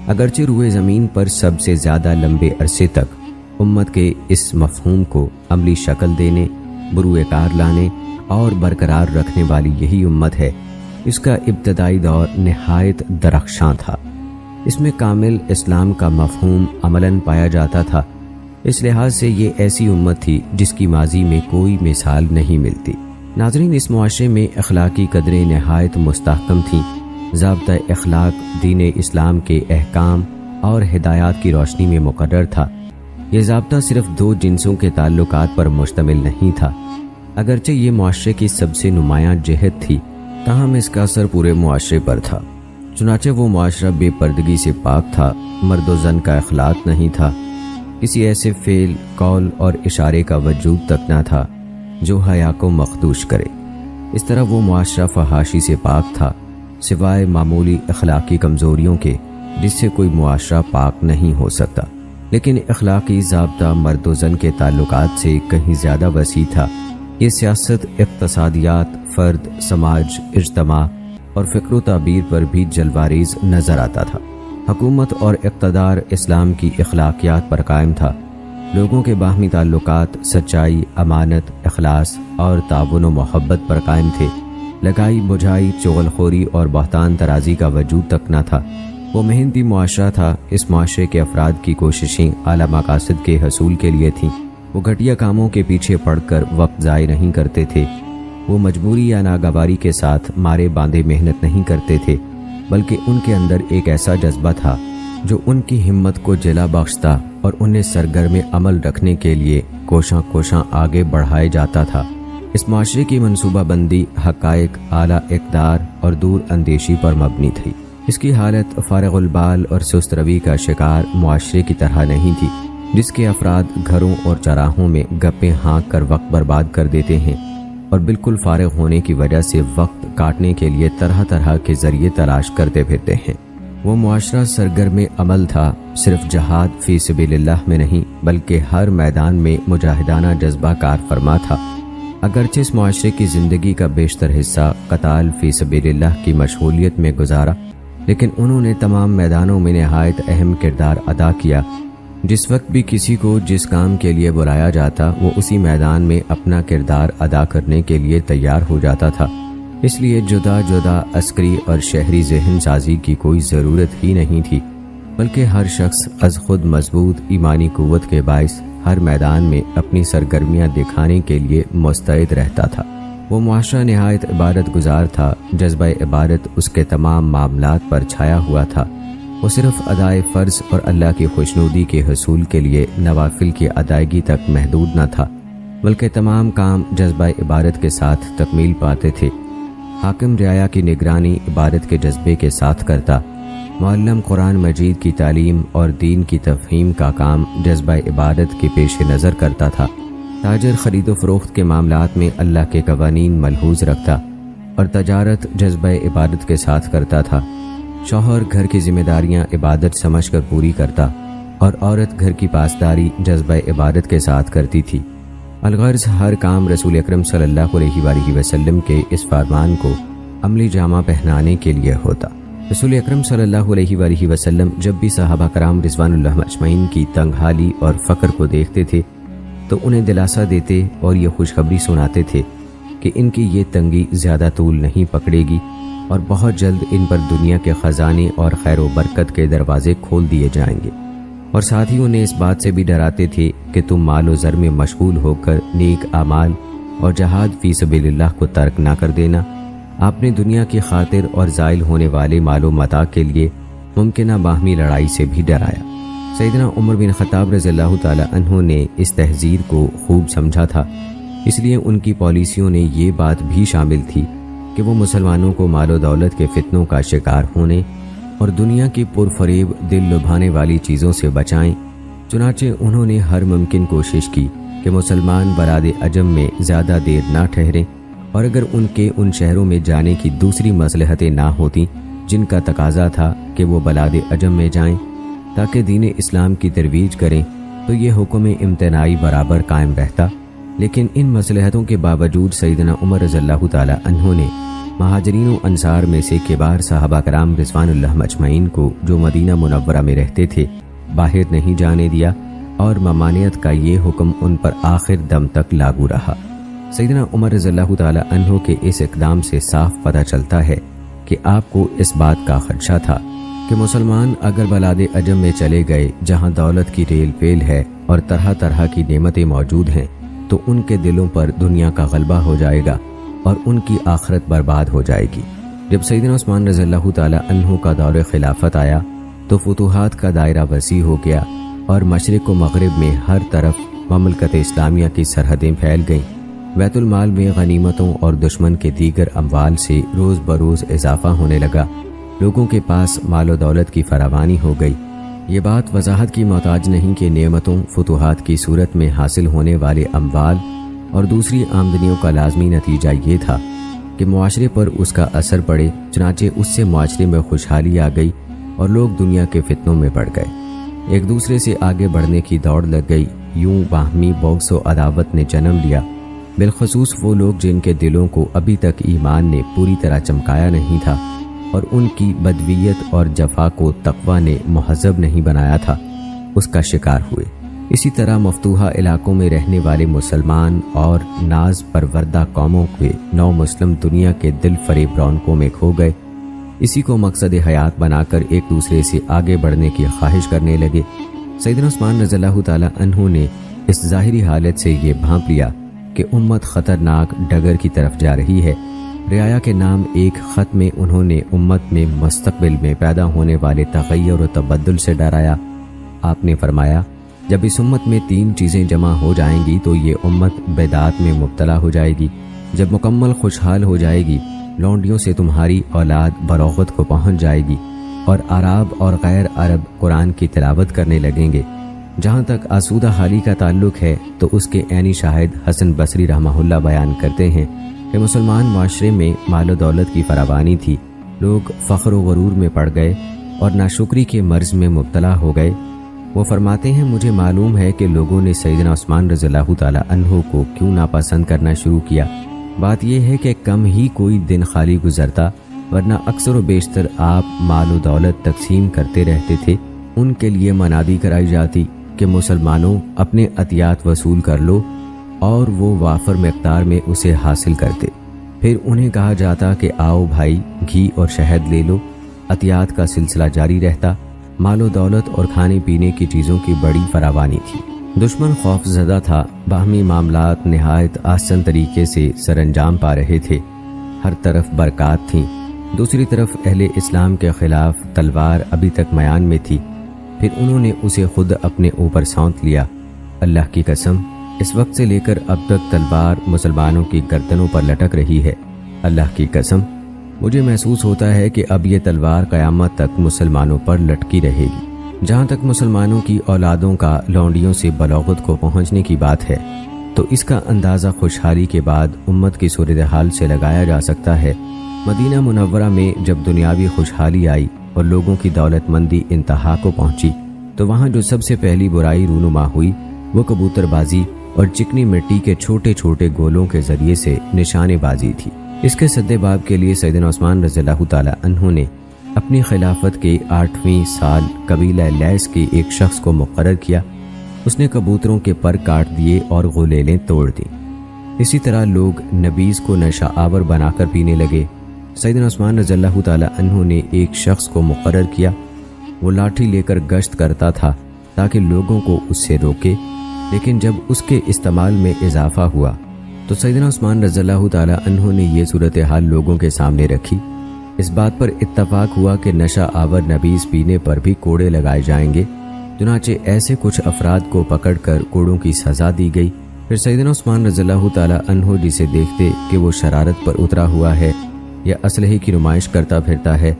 اگرچہ روئے زمین پر سب سے زیادہ لمبے عرصے تک امت کے اس مفہوم کو عملی شکل دینے، بروئے کار لانے اور برقرار رکھنے والی یہی امت ہے۔ اس کا ابتدائی دور نہایت درخشاں تھا۔ اس میں کامل اسلام کا مفہوم عملاً پایا جاتا تھا۔ اس لحاظ سے یہ ایسی امت تھی جس کی ماضی میں کوئی مثال نہیں ملتی۔ ناظرین، اس معاشرے میں اخلاقی قدریں نہایت مستحکم تھیں۔ ضابطہ اخلاق دین اسلام کے احکام اور ہدایات کی روشنی میں مقرر تھا۔ یہ ضابطہ صرف دو جنسوں کے تعلقات پر مشتمل نہیں تھا، اگرچہ یہ معاشرے کی سب سے نمایاں جہت تھی، تاہم اس کا اثر پورے معاشرے پر تھا۔ چنانچہ وہ معاشرہ بے پردگی سے پاک تھا، مرد و زن کا اخلاق نہیں تھا، کسی ایسے فعل، قول اور اشارے کا وجود تک نہ تھا جو حیا کو مخدوش کرے۔ اس طرح وہ معاشرہ فحاشی سے پاک تھا، سوائے معمولی اخلاقی کمزوریوں کے جس سے کوئی معاشرہ پاک نہیں ہو سکتا۔ لیکن اخلاقی ضابطہ مرد و زن کے تعلقات سے کہیں زیادہ وسیع تھا۔ یہ سیاست، اقتصادیات، فرد، سماج، اجتماع اور فکر و تعبیر پر بھی جلواریز نظر آتا تھا۔ حکومت اور اقتدار اسلام کی اخلاقیات پر قائم تھا۔ لوگوں کے باہمی تعلقات سچائی، امانت، اخلاص اور تعاون و محبت پر قائم تھے۔ لگائی بجھائی، چغل خوری اور بہتان ترازی کا وجود تک نہ تھا۔ وہ محنتی معاشرہ تھا۔ اس معاشرے کے افراد کی کوششیں اعلیٰ مقاصد کے حصول کے لیے تھیں۔ وہ گھٹیا کاموں کے پیچھے پڑ کر وقت ضائع نہیں کرتے تھے۔ وہ مجبوری یا ناگواری کے ساتھ مارے باندھے محنت نہیں کرتے تھے، بلکہ ان کے اندر ایک ایسا جذبہ تھا جو ان کی ہمت کو جلا بخشتا اور انہیں سرگرم عمل رکھنے کے لیے کوشاں کوشاں آگے بڑھائے جاتا تھا۔ اس معاشرے کی منصوبہ بندی حقائق، اعلیٰ اقدار اور دور اندیشی پر مبنی تھی۔ اس کی حالت فارغ البال اور سست روی کا شکار معاشرے کی طرح نہیں تھی، جس کے افراد گھروں اور چراہوں میں گپیں ہانک کر وقت برباد کر دیتے ہیں اور بالکل فارغ ہونے کی وجہ سے وقت کاٹنے کے لیے طرح طرح کے ذریعے تلاش کرتے پھرتے ہیں۔ وہ معاشرہ سرگرم عمل تھا، صرف جہاد فی سبیل اللہ میں نہیں بلکہ ہر میدان میں مجاہدانہ جذبہ کار فرما تھا۔ اگرچہ اس معاشرے کی زندگی کا بیشتر حصہ قتال فی سبیل اللہ کی مشغولیت میں گزارا، لیکن انہوں نے تمام میدانوں میں نہایت اہم کردار ادا کیا۔ جس وقت بھی کسی کو جس کام کے لیے بلایا جاتا، وہ اسی میدان میں اپنا کردار ادا کرنے کے لیے تیار ہو جاتا تھا۔ اس لیے جدا جدا عسکری اور شہری ذہن سازی کی کوئی ضرورت ہی نہیں تھی، بلکہ ہر شخص از خود مضبوط ایمانی قوت کے باعث ہر میدان میں اپنی سرگرمیاں دکھانے کے لیے مستعد رہتا تھا۔ وہ معاشرہ نہایت عبادت گزار تھا، جذبہ عبادت اس کے تمام معاملات پر چھایا ہوا تھا۔ وہ صرف ادائے فرض اور اللہ کی خوشنودی کے حصول کے لیے نوافل کی ادائیگی تک محدود نہ تھا۔ بلکہ تمام کام جذبہ عبادت کے ساتھ تکمیل پاتے تھے۔ حاکم رعایا کی نگرانی عبادت کے جذبے کے ساتھ کرتا، معلم قرآن مجید کی تعلیم اور دین کی تفہیم کا کام جذبہ عبادت کے پیش نظر کرتا تھا۔ تاجر خرید و فروخت کے معاملات میں اللہ کے قوانین ملحوظ رکھتا اور تجارت جذبہ عبادت کے ساتھ کرتا تھا۔ شوہر گھر کی ذمہ داریاں عبادت سمجھ کر پوری کرتا اور عورت گھر کی پاسداری جذبہ عبادت کے ساتھ کرتی تھی۔ الغرض ہر کام رسول اکرم صلی اللہ علیہ وآلہ وسلم کے اس فرمان کو عملی جامہ پہنانے کے لیے ہوتا۔ رسول اکرم صلی اللہ علیہ وآلہ وسلم جب بھی صحابہ کرام رضوان اللہ اجمعین کی تنگ حالی اور فقر کو دیکھتے تھے تو انہیں دلاسا دیتے اور یہ خوشخبری سناتے تھے کہ ان کی یہ تنگی زیادہ طول نہیں پکڑے گی اور بہت جلد ان پر دنیا کے خزانے اور خیر و برکت کے دروازے کھول دیے جائیں گے، اور ساتھ ہی انہیں اس بات سے بھی ڈراتے تھے کہ تم مال و زر میں مشغول ہو کر نیک اعمال اور جہاد فی سبیل اللہ کو ترک نہ کر دینا۔ آپ نے دنیا کی خاطر اور زائل ہونے والے مال و متاع کے لیے ممکنہ باہمی لڑائی سے بھی ڈرایا۔ سیدنا عمر بن خطاب رضی اللہ تعالی عنہ نے اس تحذیر کو خوب سمجھا تھا، اس لیے ان کی پالیسیوں نے یہ بات بھی شامل تھی کہ وہ مسلمانوں کو مال و دولت کے فتنوں کا شکار ہونے اور دنیا کی پرفریب دل لبھانے والی چیزوں سے بچائیں۔ چنانچہ انہوں نے ہر ممکن کوشش کی کہ مسلمان بلاد عجم میں زیادہ دیر نہ ٹھہریں، اور اگر ان کے ان شہروں میں جانے کی دوسری مصلحتیں نہ ہوتیں جن کا تقاضا تھا کہ وہ بلاد عجم میں جائیں تاکہ دین اسلام کی ترویج کریں، تو یہ حکم امتناعی برابر قائم رہتا۔ لیکن ان مصلحتوں کے باوجود سیدنا عمر رضی اللہ تعالی عنہ نے مہاجرین و انصار میں سے کبار صحابہ کرام رضوان اللہ اجمعین کو جو مدینہ منورہ میں رہتے تھے باہر نہیں جانے دیا، اور ممانعت کا یہ حکم ان پر آخر دم تک لاگو رہا۔ سیدنا عمر رضی اللہ تعالی عنہ کے اس اقدام سے صاف پتہ چلتا ہے کہ آپ کو اس بات کا خدشہ تھا کہ مسلمان اگر بلاد عجم میں چلے گئے جہاں دولت کی ریل پیل ہے اور طرح طرح کی نعمتیں موجود ہیں، تو ان کے دلوں پر دنیا کا غلبہ ہو جائے گا اور ان کی آخرت برباد ہو جائے گی۔ جب سیدنا عثمان رضی اللہ تعالی عنہ کا دور خلافت آیا تو فتوحات کا دائرہ وسیع ہو گیا اور مشرق و مغرب میں ہر طرف مملکت اسلامیہ کی سرحدیں پھیل گئیں۔ بیت المال میں غنیمتوں اور دشمن کے دیگر اموال سے روز بروز اضافہ ہونے لگا، لوگوں کے پاس مال و دولت کی فراوانی ہو گئی۔ یہ بات وضاحت کی محتاج نہیں کہ نعمتوں فتوحات کی صورت میں حاصل ہونے والے اموال اور دوسری آمدنیوں کا لازمی نتیجہ یہ تھا کہ معاشرے پر اس کا اثر پڑے، چنانچہ اس سے معاشرے میں خوشحالی آ گئی اور لوگ دنیا کے فتنوں میں پڑ گئے، ایک دوسرے سے آگے بڑھنے کی دوڑ لگ گئی۔ یوں باہمی بغض و عداوت نے جنم لیا، بالخصوص وہ لوگ جن کے دلوں کو ابھی تک ایمان نے پوری طرح چمکایا نہیں تھا اور ان کی بدویت اور جفا کو تقوی نے مہذب نہیں بنایا تھا، اس کا شکار ہوئے۔ اسی طرح مفتوحہ علاقوں میں رہنے والے مسلمان اور ناز پروردہ قوموں کے نو مسلم دنیا کے دل فریب رونقوں میں کھو گئے، اسی کو مقصد حیات بنا کر ایک دوسرے سے آگے بڑھنے کی خواہش کرنے لگے۔ سیدنا عثمان رضی اللہ تعالی عنہ نے اس ظاہری حالت سے یہ بھانپ لیا کہ امت خطرناک ڈگر کی طرف جا رہی ہے۔ رعایا کے نام ایک خط میں انہوں نے امت میں مستقبل میں پیدا ہونے والے تغیر و تبدل سے ڈرایا۔ آپ نے فرمایا، جب اس امت میں 3 چیزیں جمع ہو جائیں گی تو یہ امت بدعات میں مبتلا ہو جائے گی۔ جب مکمل خوشحال ہو جائے گی، لونڈیوں سے تمہاری اولاد بروغت کو پہنچ جائے گی اور عرب اور غیر عرب قرآن کی تلاوت کرنے لگیں گے۔ جہاں تک آسودہ حالی کا تعلق ہے تو اس کے عینی شاہد حسن بصری رحمہ اللہ بیان کرتے ہیں کہ مسلمان معاشرے میں مال و دولت کی فراوانی تھی، لوگ فخر و غرور میں پڑ گئے اور ناشکری کے مرض میں مبتلا ہو گئے۔ وہ فرماتے ہیں، مجھے معلوم ہے کہ لوگوں نے سیدنا عثمان رضی اللہ تعالی عنہ کو کیوں ناپسند کرنا شروع کیا۔ بات یہ ہے کہ کم ہی کوئی دن خالی گزرتا، ورنہ اکثر و بیشتر آپ مال و دولت تقسیم کرتے رہتے تھے۔ ان کے لیے منادی کرائی جاتی کہ مسلمانوں اپنے عطیات وصول کر لو، اور وہ وافر مقدار میں اسے حاصل کرتے۔ پھر انہیں کہا جاتا کہ آؤ بھائی، گھی اور شہد لے لو۔ عطیات کا سلسلہ جاری رہتا۔ مال و دولت اور کھانے پینے کی چیزوں کی بڑی فراوانی تھی۔ دشمن خوف زدہ تھا، باہمی معاملات نہایت آسان طریقے سے سر انجام پا رہے تھے، ہر طرف برکات تھیں۔ دوسری طرف اہل اسلام کے خلاف تلوار ابھی تک میان میں تھی، پھر انہوں نے اسے خود اپنے اوپر سونت لیا۔ اللہ کی قسم، اس وقت سے لے کر اب تک تلوار مسلمانوں کی گردنوں پر لٹک رہی ہے۔ اللہ کی قسم، مجھے محسوس ہوتا ہے کہ اب یہ تلوار قیامت تک مسلمانوں پر لٹکی رہے گی۔ جہاں تک مسلمانوں کی اولادوں کا لونڈیوں سے بلوغت کو پہنچنے کی بات ہے، تو اس کا اندازہ خوشحالی کے بعد امت کی صورتحال سے لگایا جا سکتا ہے۔ مدینہ منورہ میں جب دنیاوی خوشحالی آئی اور لوگوں کی دولت مندی انتہا کو پہنچی، تو وہاں جو سب سے پہلی برائی رونما ہوئی وہ کبوتر بازی اور چکنی مٹی کے چھوٹے چھوٹے گولوں کے ذریعے سے نشانے بازی تھی۔ اس کے سد باب کے لیے سیدنا عثمان رضی اللہ تعالی عنہ نے اپنی خلافت کے 8ویں سال قبیلہ لیس کے ایک شخص کو مقرر کیا۔ اس نے کبوتروں کے پر کاٹ دیے اور غلیلیں توڑ دیں۔ اسی طرح لوگ نبیذ کو نشہ آور بنا کر پینے لگے۔ سیدنا عثمان رضی اللہ تعالی عنہ نے ایک شخص کو مقرر کیا، وہ لاٹھی لے کر گشت کرتا تھا تاکہ لوگوں کو اس سے روکے، لیکن جب اس کے استعمال میں اضافہ ہوا تو سیدنا عثمان رضی اللہ تعالی عنہ نے یہ صورتحال لوگوں کے سامنے رکھی۔ اس بات پر اتفاق ہوا کہ نشہ آور نبیذ پینے پر بھی کوڑے لگائے جائیں گے۔ چنانچہ ایسے کچھ افراد کو پکڑ کر کوڑوں کی سزا دی گئی۔ پھر سیدنا عثمان رضی اللہ تعالی عنہ جسے دیکھتے کہ وہ شرارت پر اترا ہوا ہے یا اسلحے کی نمائش کرتا پھرتا ہے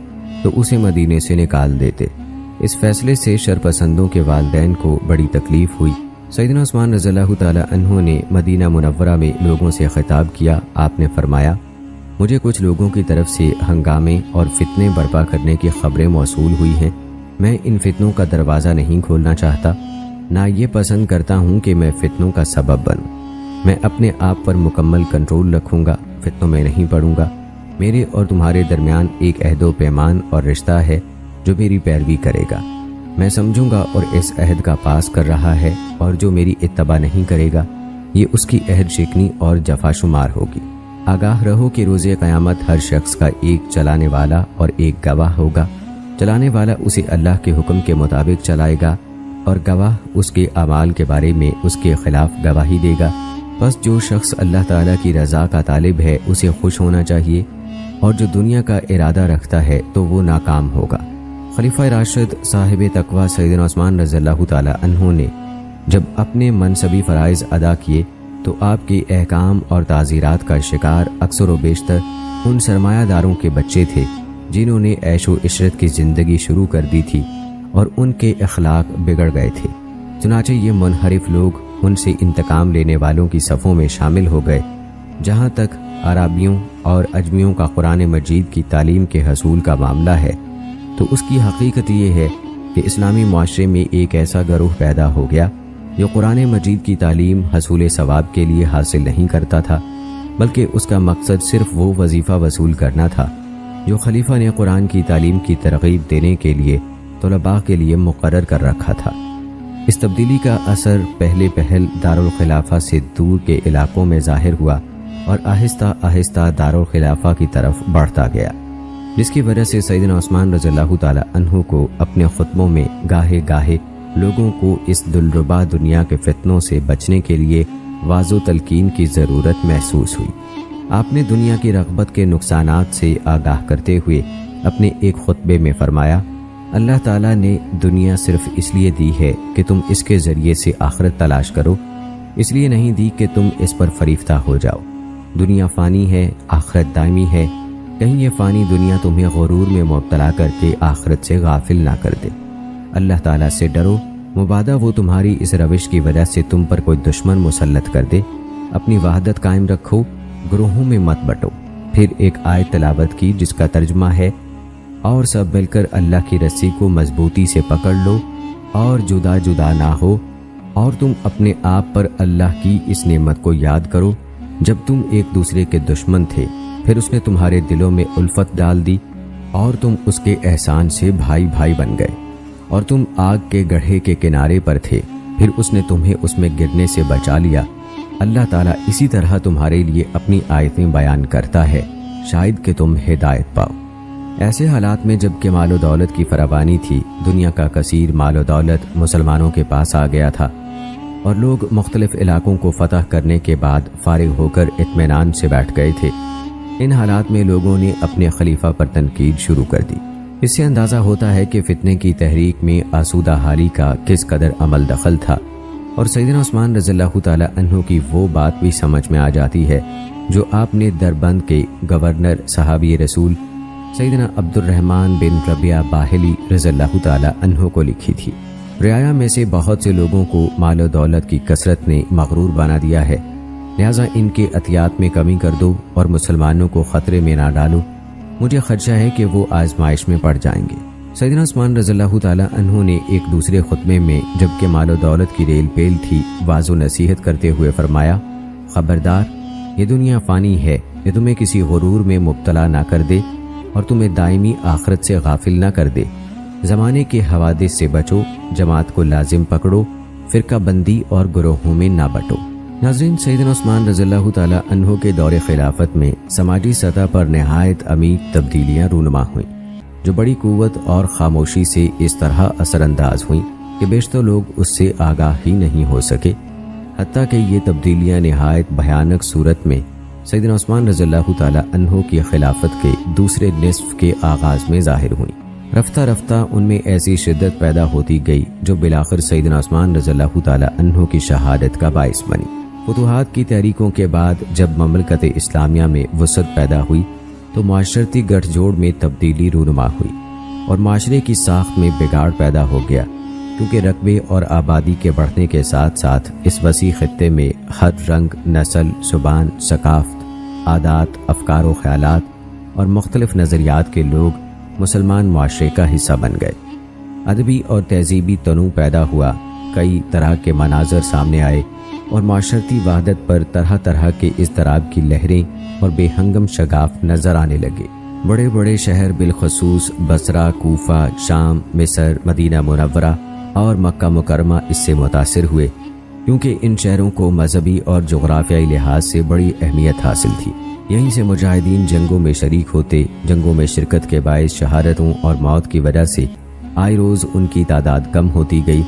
تو اسے مدینے سے نکال دیتے۔ اس فیصلے سے شرپسندوں کے والدین کو بڑی تکلیف ہوئی۔ سیدنا عثمان رضی اللہ تعالی عنہ نے مدینہ منورہ میں لوگوں سے خطاب کیا۔ آپ نے فرمایا، مجھے کچھ لوگوں کی طرف سے ہنگامے اور فتنے برپا کرنے کی خبریں موصول ہوئی ہیں۔ میں ان فتنوں کا دروازہ نہیں کھولنا چاہتا، نہ یہ پسند کرتا ہوں کہ میں فتنوں کا سبب بنوں۔ میں اپنے آپ پر مکمل کنٹرول رکھوں گا، فتنوں میں نہیں پڑوں گا۔ میرے اور تمہارے درمیان ایک عہد و پیمان اور رشتہ ہے جو میری پیروی کرے گا۔ میں سمجھوں گا اور اس عہد کا پاس کر رہا ہے، اور جو میری اتباع نہیں کرے گا یہ اس کی عہد شکنی اور جفا شمار ہوگی۔ آگاہ رہو کہ روز قیامت ہر شخص کا ایک چلانے والا اور ایک گواہ ہوگا۔ چلانے والا اسے اللہ کے حکم کے مطابق چلائے گا اور گواہ اس کے اعمال کے بارے میں اس کے خلاف گواہی دے گا۔ بس جو شخص اللہ تعالیٰ کی رضا کا طالب ہے اسے خوش ہونا چاہیے، اور جو دنیا کا ارادہ رکھتا ہے تو وہ ناکام ہوگا۔ خلیفہ راشد صاحب تقویٰ سیدنا عثمان رضی اللہ تعالی عنہ نے جب اپنے منصبی فرائض ادا کیے تو آپ کے احکام اور تعزیرات کا شکار اکثر و بیشتر ان سرمایہ داروں کے بچے تھے جنہوں نے عیش و عشرت کی زندگی شروع کر دی تھی اور ان کے اخلاق بگڑ گئے تھے۔ چنانچہ یہ منحرف لوگ ان سے انتقام لینے والوں کی صفوں میں شامل ہو گئے۔ جہاں تک عربیوں اور اجمیوں کا قرآن مجید کی تعلیم کے حصول کا معاملہ ہے تو اس کی حقیقت یہ ہے کہ اسلامی معاشرے میں ایک ایسا گروہ پیدا ہو گیا جو قرآن مجید کی تعلیم حصول ثواب کے لیے حاصل نہیں کرتا تھا، بلکہ اس کا مقصد صرف وہ وظیفہ وصول کرنا تھا جو خلیفہ نے قرآن کی تعلیم کی ترغیب دینے کے لیے طلباء کے لیے مقرر کر رکھا تھا۔ اس تبدیلی کا اثر پہلے پہل دارالخلافہ سے دور کے علاقوں میں ظاہر ہوا اور آہستہ آہستہ دارالخلافہ کی طرف بڑھتا گیا، جس کی وجہ سے سیدنا عثمان رضی اللہ تعالی عنہ کو اپنے خطبوں میں گاہے گاہے لوگوں کو اس دلربا دنیا کے فتنوں سے بچنے کے لیے واضح تلقین کی ضرورت محسوس ہوئی۔ آپ نے دنیا کی رغبت کے نقصانات سے آگاہ کرتے ہوئے اپنے ایک خطبے میں فرمایا، اللہ تعالیٰ نے دنیا صرف اس لیے دی ہے کہ تم اس کے ذریعے سے آخرت تلاش کرو، اس لیے نہیں دی کہ تم اس پر فریفتہ ہو جاؤ۔ دنیا فانی ہے، آخرت دائمی ہے، کہیں یہ فانی دنیا تمہیں غرور میں مبتلا کر کے آخرت سے غافل نہ کر دے۔ اللہ تعالیٰ سے ڈرو، مبادا وہ تمہاری اس روش کی وجہ سے تم پر کوئی دشمن مسلط کر دے۔ اپنی وحدت قائم رکھو، گروہوں میں مت بٹو۔ پھر ایک آیت تلاوت کی جس کا ترجمہ ہے، اور سب مل کر اللہ کی رسی کو مضبوطی سے پکڑ لو اور جدا جدا نہ ہو، اور تم اپنے آپ پر اللہ کی اس نعمت کو یاد کرو جب تم ایک دوسرے کے دشمن تھے، پھر اس نے تمہارے دلوں میں الفت ڈال دی اور تم اس کے احسان سے بھائی بھائی بن گئے، اور تم آگ کے گڑھے کے کنارے پر تھے، پھر اس نے تمہیں اس میں گرنے سے بچا لیا۔ اللہ تعالیٰ اسی طرح تمہارے لیے اپنی آیتیں بیان کرتا ہے، شاید کہ تم ہدایت پاؤ۔ ایسے حالات میں جب کہ مال و دولت کی فراوانی تھی، دنیا کا کثیر مال و دولت مسلمانوں کے پاس آ گیا تھا، اور لوگ مختلف علاقوں کو فتح کرنے کے بعد فارغ ہو کر اطمینان سے بیٹھ گئے تھے۔ ان حالات میں لوگوں نے اپنے خلیفہ پر تنقید شروع کر دی۔ اس سے اندازہ ہوتا ہے کہ فتنے کی تحریک میں آسودہ حالی کا کس قدر عمل دخل تھا۔ اور سیدنا عثمان رضی اللہ تعالی عنہ کی وہ بات بھی سمجھ میں آ جاتی ہے جو آپ نے دربند کے گورنر صحابی رسول سیدنا عبد الرحمن بن ربیعہ باہلی رضی اللہ تعالی عنہ کو لکھی تھی۔ رعایا میں سے بہت سے لوگوں کو مال و دولت کی کثرت نے مغرور بنا دیا ہے، لہٰذا ان کے عطیات میں کمی کر دو اور مسلمانوں کو خطرے میں نہ ڈالو، مجھے خدشہ ہے کہ وہ آزمائش میں پڑ جائیں گے۔ سیدنا عثمان رضی اللہ تعالی عنہ نے ایک دوسرے خطبے میں جبکہ مال و دولت کی ریل پیل تھی واضح نصیحت کرتے ہوئے فرمایا، خبردار، یہ دنیا فانی ہے، یہ تمہیں کسی غرور میں مبتلا نہ کر دے اور تمہیں دائمی آخرت سے غافل نہ کر دے۔ زمانے کے حوادث سے بچو، جماعت کو لازم پکڑو، فرقہ بندی اور گروہوں میں نہ بٹو۔ ناظرین، سیدنا عثمان رضی اللہ تعالی عنہ کے دور خلافت میں سماجی سطح پر نہایت عمیق تبدیلیاں رونما ہوئیں، جو بڑی قوت اور خاموشی سے اس طرح اثر انداز ہوئیں کہ بیشتر لوگ اس سے آگاہ ہی نہیں ہو سکے، حتیٰ کہ یہ تبدیلیاں نہایت بھیانک صورت میں سیدنا عثمان رضی اللہ تعالی عنہ کی خلافت کے دوسرے نصف کے آغاز میں ظاہر ہوئیں۔ رفتہ رفتہ ان میں ایسی شدت پیدا ہوتی گئی جو بالآخر سیدنا عثمان رضی اللہ تعالی عنہ کی شہادت کا باعث بنی۔ فتوحات کی تحریکوں کے بعد جب مملکت اسلامیہ میں وسعت پیدا ہوئی تو معاشرتی گٹھ جوڑ میں تبدیلی رونما ہوئی اور معاشرے کی ساخت میں بگاڑ پیدا ہو گیا، کیونکہ رقبے اور آبادی کے بڑھنے کے ساتھ ساتھ اس وسیع خطے میں ہر رنگ، نسل، زبان، ثقافت، عادات، افکار و خیالات اور مختلف نظریات کے لوگ مسلمان معاشرے کا حصہ بن گئے۔ ادبی اور تہذیبی تنوع پیدا ہوا، کئی طرح کے مناظر سامنے آئے اور معاشرتی وحدت پر طرح طرح کے اضطراب کی لہریں اور بے ہنگم شگاف نظر آنے لگے۔ بڑے بڑے شہر بالخصوص بصرہ، کوفہ، شام، مصر، مدینہ منورہ اور مکہ مکرمہ اس سے متاثر ہوئے، کیونکہ ان شہروں کو مذہبی اور جغرافیائی لحاظ سے بڑی اہمیت حاصل تھی۔ یہیں سے مجاہدین جنگوں میں شریک ہوتے، جنگوں میں شرکت کے باعث شہادتوں اور موت کی وجہ سے آئے روز ان کی تعداد کم ہوتی گئی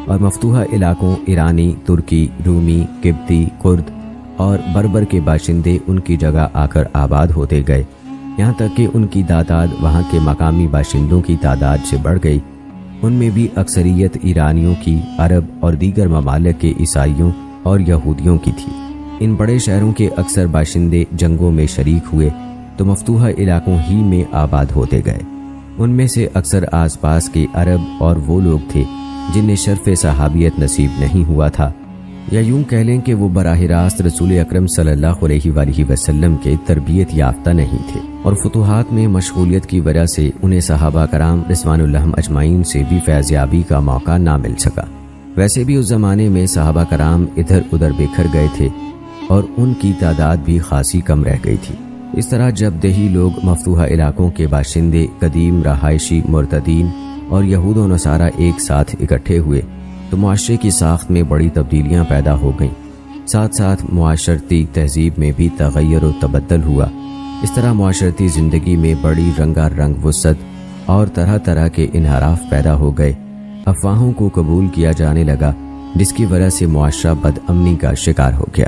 اور مفتوحہ علاقوں ایرانی، ترکی، رومی، قبطی، کرد اور بربر کے باشندے ان کی جگہ آ کر آباد ہوتے گئے، یہاں تک کہ ان کی تعداد وہاں کے مقامی باشندوں کی تعداد سے بڑھ گئی۔ ان میں بھی اکثریت ایرانیوں کی، عرب اور دیگر ممالک کے عیسائیوں اور یہودیوں کی تھی۔ ان بڑے شہروں کے اکثر باشندے جنگوں میں شریک ہوئے تو مفتوحہ علاقوں ہی میں آباد ہوتے گئے۔ ان میں سے اکثر آس پاس کے عرب اور وہ لوگ تھے جنہیں شرف صحابیت نصیب نہیں ہوا تھا، یا یوں کہہ لیں کہ وہ براہ راست رسول اکرم صلی اللہ علیہ وآلہ وسلم کے تربیت یافتہ نہیں تھے، اور فتوحات میں مشغولیت کی وجہ سے انہیں صحابہ کرام رضوان اللہ اجمعین سے بھی فیضیابی کا موقع نہ مل سکا۔ ویسے بھی اس زمانے میں صحابہ کرام ادھر ادھر بکھر گئے تھے اور ان کی تعداد بھی خاصی کم رہ گئی تھی۔ اس طرح جب دیہی لوگ مفتوحہ علاقوں کے باشندے، قدیم رہائشی، مرتدین اور یہود و نصارہ ایک ساتھ اکٹھے ہوئے تو معاشرے کی ساخت میں بڑی تبدیلیاں پیدا ہو گئیں، ساتھ ساتھ معاشرتی تہذیب میں بھی تغیر و تبدل ہوا۔ اس طرح معاشرتی زندگی میں بڑی رنگا رنگ وسعت اور طرح طرح کے انحراف پیدا ہو گئے، افواہوں کو قبول کیا جانے لگا، جس کی وجہ سے معاشرہ بد امنی کا شکار ہو گیا۔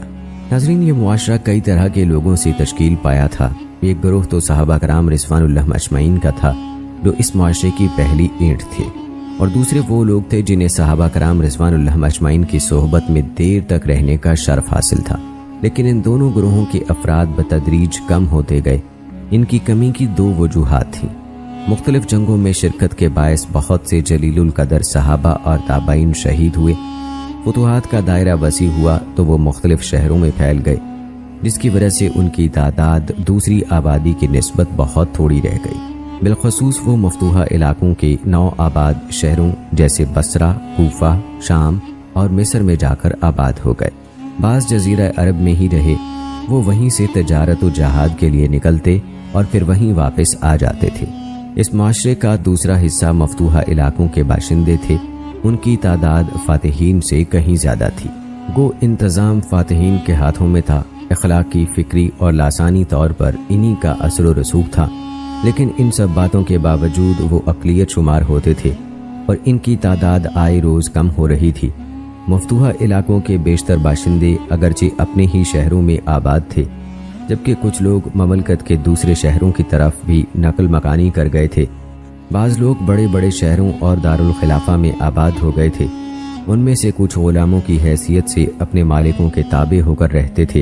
ناظرین، یہ معاشرہ کئی طرح کے لوگوں سے تشکیل پایا تھا۔ ایک گروہ تو صحابہ کرام رضوان اللہ اجمعین کا تھا جو اس معاشرے کی پہلی اینٹ تھے، اور دوسرے وہ لوگ تھے جنہیں صحابہ کرام رضوان اللہ اجمعین کی صحبت میں دیر تک رہنے کا شرف حاصل تھا، لیکن ان دونوں گروہوں کے افراد بتدریج کم ہوتے گئے۔ ان کی کمی کی دو وجوہات تھیں۔ مختلف جنگوں میں شرکت کے باعث بہت سے جلیل القدر صحابہ اور تابعین شہید ہوئے، فتوحات کا دائرہ وسیع ہوا تو وہ مختلف شہروں میں پھیل گئے، جس کی وجہ سے ان کی تعداد دوسری آبادی کی نسبت بہت تھوڑی رہ گئی۔ بالخصوص وہ مفتوحہ علاقوں کے نو آباد شہروں جیسے بصرہ، کوفہ، شام اور مصر میں جا کر آباد ہو گئے۔ بعض جزیرہ عرب میں ہی رہے، وہ وہیں سے تجارت و جہاد کے لیے نکلتے اور پھر وہیں واپس آ جاتے تھے۔ اس معاشرے کا دوسرا حصہ مفتوحہ علاقوں کے باشندے تھے، ان کی تعداد فاتحین سے کہیں زیادہ تھی۔ گو انتظام فاتحین کے ہاتھوں میں تھا، اخلاقی، فکری اور لسانی طور پر انہی کا اثر و رسوخ تھا، لیکن ان سب باتوں کے باوجود وہ اقلیت شمار ہوتے تھے اور ان کی تعداد آئے روز کم ہو رہی تھی۔ مفتوحہ علاقوں کے بیشتر باشندے اگرچہ اپنے ہی شہروں میں آباد تھے، جبکہ کچھ لوگ مملکت کے دوسرے شہروں کی طرف بھی نقل مکانی کر گئے تھے۔ بعض لوگ بڑے بڑے شہروں اور دارالخلافہ میں آباد ہو گئے تھے، ان میں سے کچھ غلاموں کی حیثیت سے اپنے مالکوں کے تابع ہو کر رہتے تھے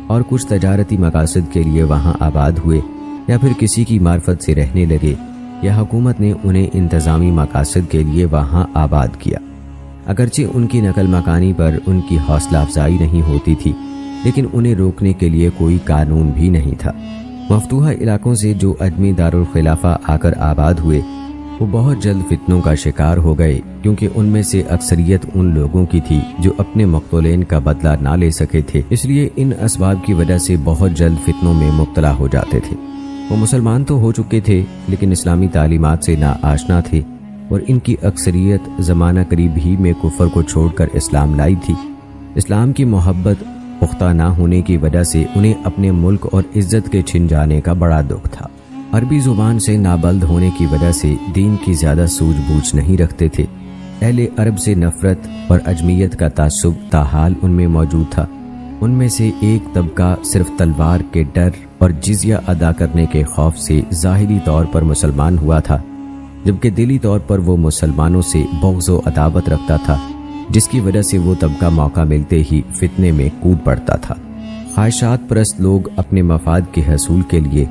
اور کچھ تجارتی مقاصد کے لیے وہاں آباد ہوئے یا پھر کسی کی معرفت سے رہنے لگے یا حکومت نے انہیں انتظامی مقاصد کے لیے وہاں آباد کیا۔ اگرچہ ان کی نقل مکانی پر ان کی حوصلہ افزائی نہیں ہوتی تھی، لیکن انہیں روکنے کے لیے کوئی قانون بھی نہیں تھا۔ مفتوحہ علاقوں سے جو اجمی دارالخلافہ آ کر آباد ہوئے وہ بہت جلد فتنوں کا شکار ہو گئے، کیونکہ ان میں سے اکثریت ان لوگوں کی تھی جو اپنے مقتولین کا بدلہ نہ لے سکے تھے، اس لیے ان اسباب کی وجہ سے بہت جلد فتنوں میں مبتلا ہو جاتے تھے۔ وہ مسلمان تو ہو چکے تھے لیکن اسلامی تعلیمات سے ناآشنا تھے، اور ان کی اکثریت زمانہ قریب ہی میں کفر کو چھوڑ کر اسلام لائی تھی۔ اسلام کی محبت پختہ نہ ہونے کی وجہ سے انہیں اپنے ملک اور عزت کے چھن جانے کا بڑا دکھ تھا۔ عربی زبان سے نابلد ہونے کی وجہ سے دین کی زیادہ سوجھ بوجھ نہیں رکھتے تھے۔ اہل عرب سے نفرت اور اجمیت کا تعصب تاحال ان میں موجود تھا۔ ان میں سے ایک طبقہ صرف تلوار کے ڈر اور جزیہ ادا کرنے کے خوف سے ظاہری طور پر مسلمان ہوا تھا، جبکہ دلی طور پر وہ مسلمانوں سے بغض و عداوت رکھتا تھا، جس کی وجہ سے وہ طبقہ موقع ملتے ہی فتنے میں کود پڑتا تھا۔ خواہشات پرست لوگ اپنے مفاد کے حصول کے لیے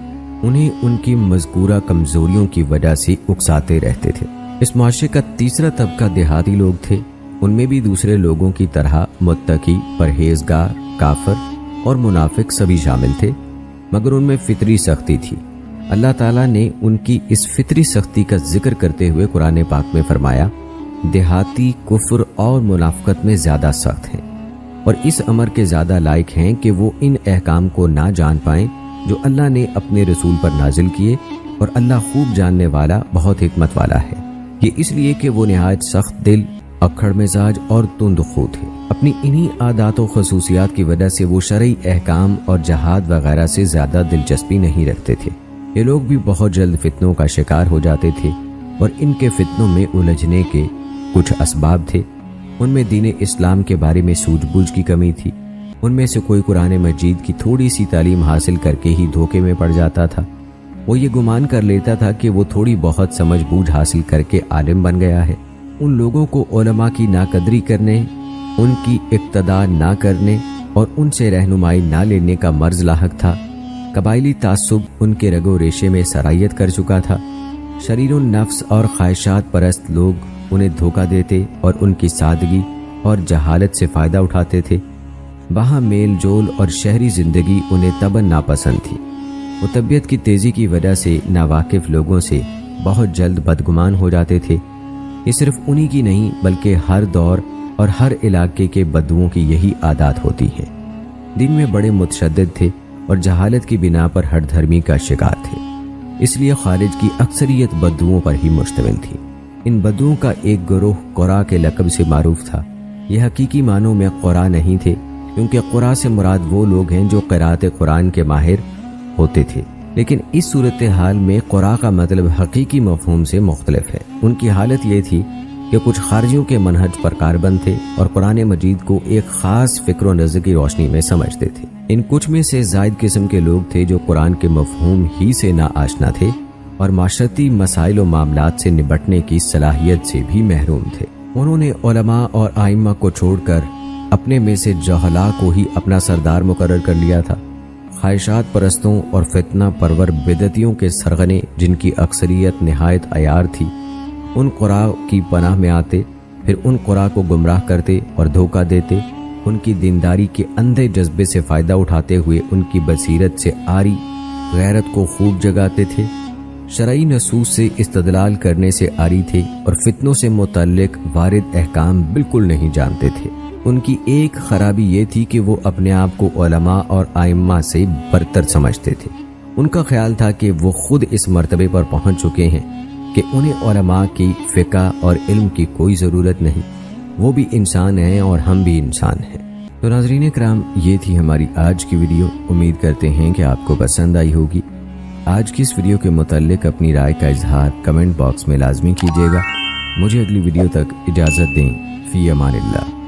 انہیں ان کی مذکورہ کمزوریوں کی وجہ سے اکساتے رہتے تھے۔ اس معاشرے کا تیسرا طبقہ دیہاتی لوگ تھے۔ ان میں بھی دوسرے لوگوں کی طرح متقی، پرہیزگار، کافر اور منافق سبھی شامل تھے، مگر ان میں فطری سختی تھی۔ اللہ تعالیٰ نے ان کی اس فطری سختی کا ذکر کرتے ہوئے قرآن پاک میں فرمایا، دیہاتی کفر اور منافقت میں زیادہ سخت ہیں، اور اس امر کے زیادہ لائق ہیں کہ وہ ان احکام کو نہ جان پائیں جو اللہ نے اپنے رسول پر نازل کیے، اور اللہ خوب جاننے والا، بہت حکمت والا ہے۔ یہ اس لیے کہ وہ نہایت سخت دل، اکھڑ مزاج اور تند خو تھے۔ اپنی انہی عادات و خصوصیات کی وجہ سے وہ شرعی احکام اور جہاد وغیرہ سے زیادہ دلچسپی نہیں رکھتے تھے۔ یہ لوگ بھی بہت جلد فتنوں کا شکار ہو جاتے تھے، اور ان کے فتنوں میں الجھنے کے کچھ اسباب تھے۔ ان میں دین اسلام کے بارے میں سوجھ بوجھ کی کمی تھی۔ ان میں سے کوئی قرآن مجید کی تھوڑی سی تعلیم حاصل کر کے ہی دھوکے میں پڑ جاتا تھا۔ وہ یہ گمان کر لیتا تھا کہ وہ تھوڑی بہت سمجھ بوجھ حاصل کر کے عالم بن گیا ہے۔ ان لوگوں کو علماء کی ناقدری کرنے، ان کی اقتداء نہ کرنے اور ان سے رہنمائی نہ لینے کا مرض لاحق تھا۔ قبائلی تعصب ان کے رگ و ریشے میں سرایت کر چکا تھا۔ شریر النفس اور خواہشات پرست لوگ انہیں دھوکہ دیتے اور ان کی سادگی اور جہالت سے فائدہ اٹھاتے تھے۔ وہاں میل جول اور شہری زندگی انہیں طبعاً ناپسند تھی۔ وہ طبیعت کی تیزی کی وجہ سے ناواقف لوگوں سے بہت جلد بدگمان ہو جاتے تھے۔ یہ صرف انہی کی نہیں بلکہ ہر دور اور ہر علاقے کے بدوؤں کی یہی عادات ہوتی ہیں۔ دین میں بڑے متشدد تھے اور جہالت کی بنا پر ہر دھرمی کا شکار تھے، اس لیے خارج کی اکثریت بدوؤں پر ہی مشتمل تھی۔ ان بدوؤں کا ایک گروہ قرا کے لقب سے معروف تھا۔ یہ حقیقی معنوں میں قرا نہیں تھے، کیونکہ قرا سے مراد وہ لوگ ہیں جو قرات قرآن کے ماہر ہوتے تھے، لیکن اس صورتحال میں قرا کا مطلب حقیقی مفہوم سے مختلف ہے۔ ان کی حالت یہ تھی کہ کچھ خارجیوں کے منہج پر کاربند تھے اور قرآن مجید کو ایک خاص فکر و نظر کی روشنی میں سمجھتے تھے۔ ان کچھ میں سے زائد قسم کے لوگ تھے جو قرآن کے مفہوم ہی سے نا آشنا تھے اور معاشرتی مسائل و معاملات سے نبٹنے کی صلاحیت سے بھی محروم تھے۔ انہوں نے علماء اور ائمہ کو چھوڑ کر اپنے میں سے جہلاء کو ہی اپنا سردار مقرر کر لیا تھا۔ خواہشات پرستوں اور فتنہ پرور بدعتیوں کے سرغنے، جن کی اکثریت نہایت عیار تھی، ان قرا کی پناہ میں آتے، پھر ان قرا کو گمراہ کرتے اور دھوکہ دیتے، ان کی دینداری کے اندھے جذبے سے فائدہ اٹھاتے ہوئے ان کی بصیرت سے آری غیرت کو خوب جگاتے تھے، شرعی نصوص سے استدلال کرنے سے آری تھے اور فتنوں سے متعلق وارد احکام بالکل نہیں جانتے تھے۔ ان کی ایک خرابی یہ تھی کہ وہ اپنے آپ کو علماء اور ائمہ سے برتر سمجھتے تھے۔ ان کا خیال تھا کہ وہ خود اس مرتبے پر پہنچ چکے ہیں کہ انہیں علماء کی فقہ اور علم کی کوئی ضرورت نہیں، وہ بھی انسان ہیں اور ہم بھی انسان ہیں۔ تو ناظرین کرام، یہ تھی ہماری آج کی ویڈیو۔ امید کرتے ہیں کہ آپ کو پسند آئی ہوگی۔ آج کی اس ویڈیو کے متعلق اپنی رائے کا اظہار کمنٹ باکس میں لازمی کیجیے گا۔ مجھے اگلی ویڈیو تک اجازت دیں۔ فی امان اللہ۔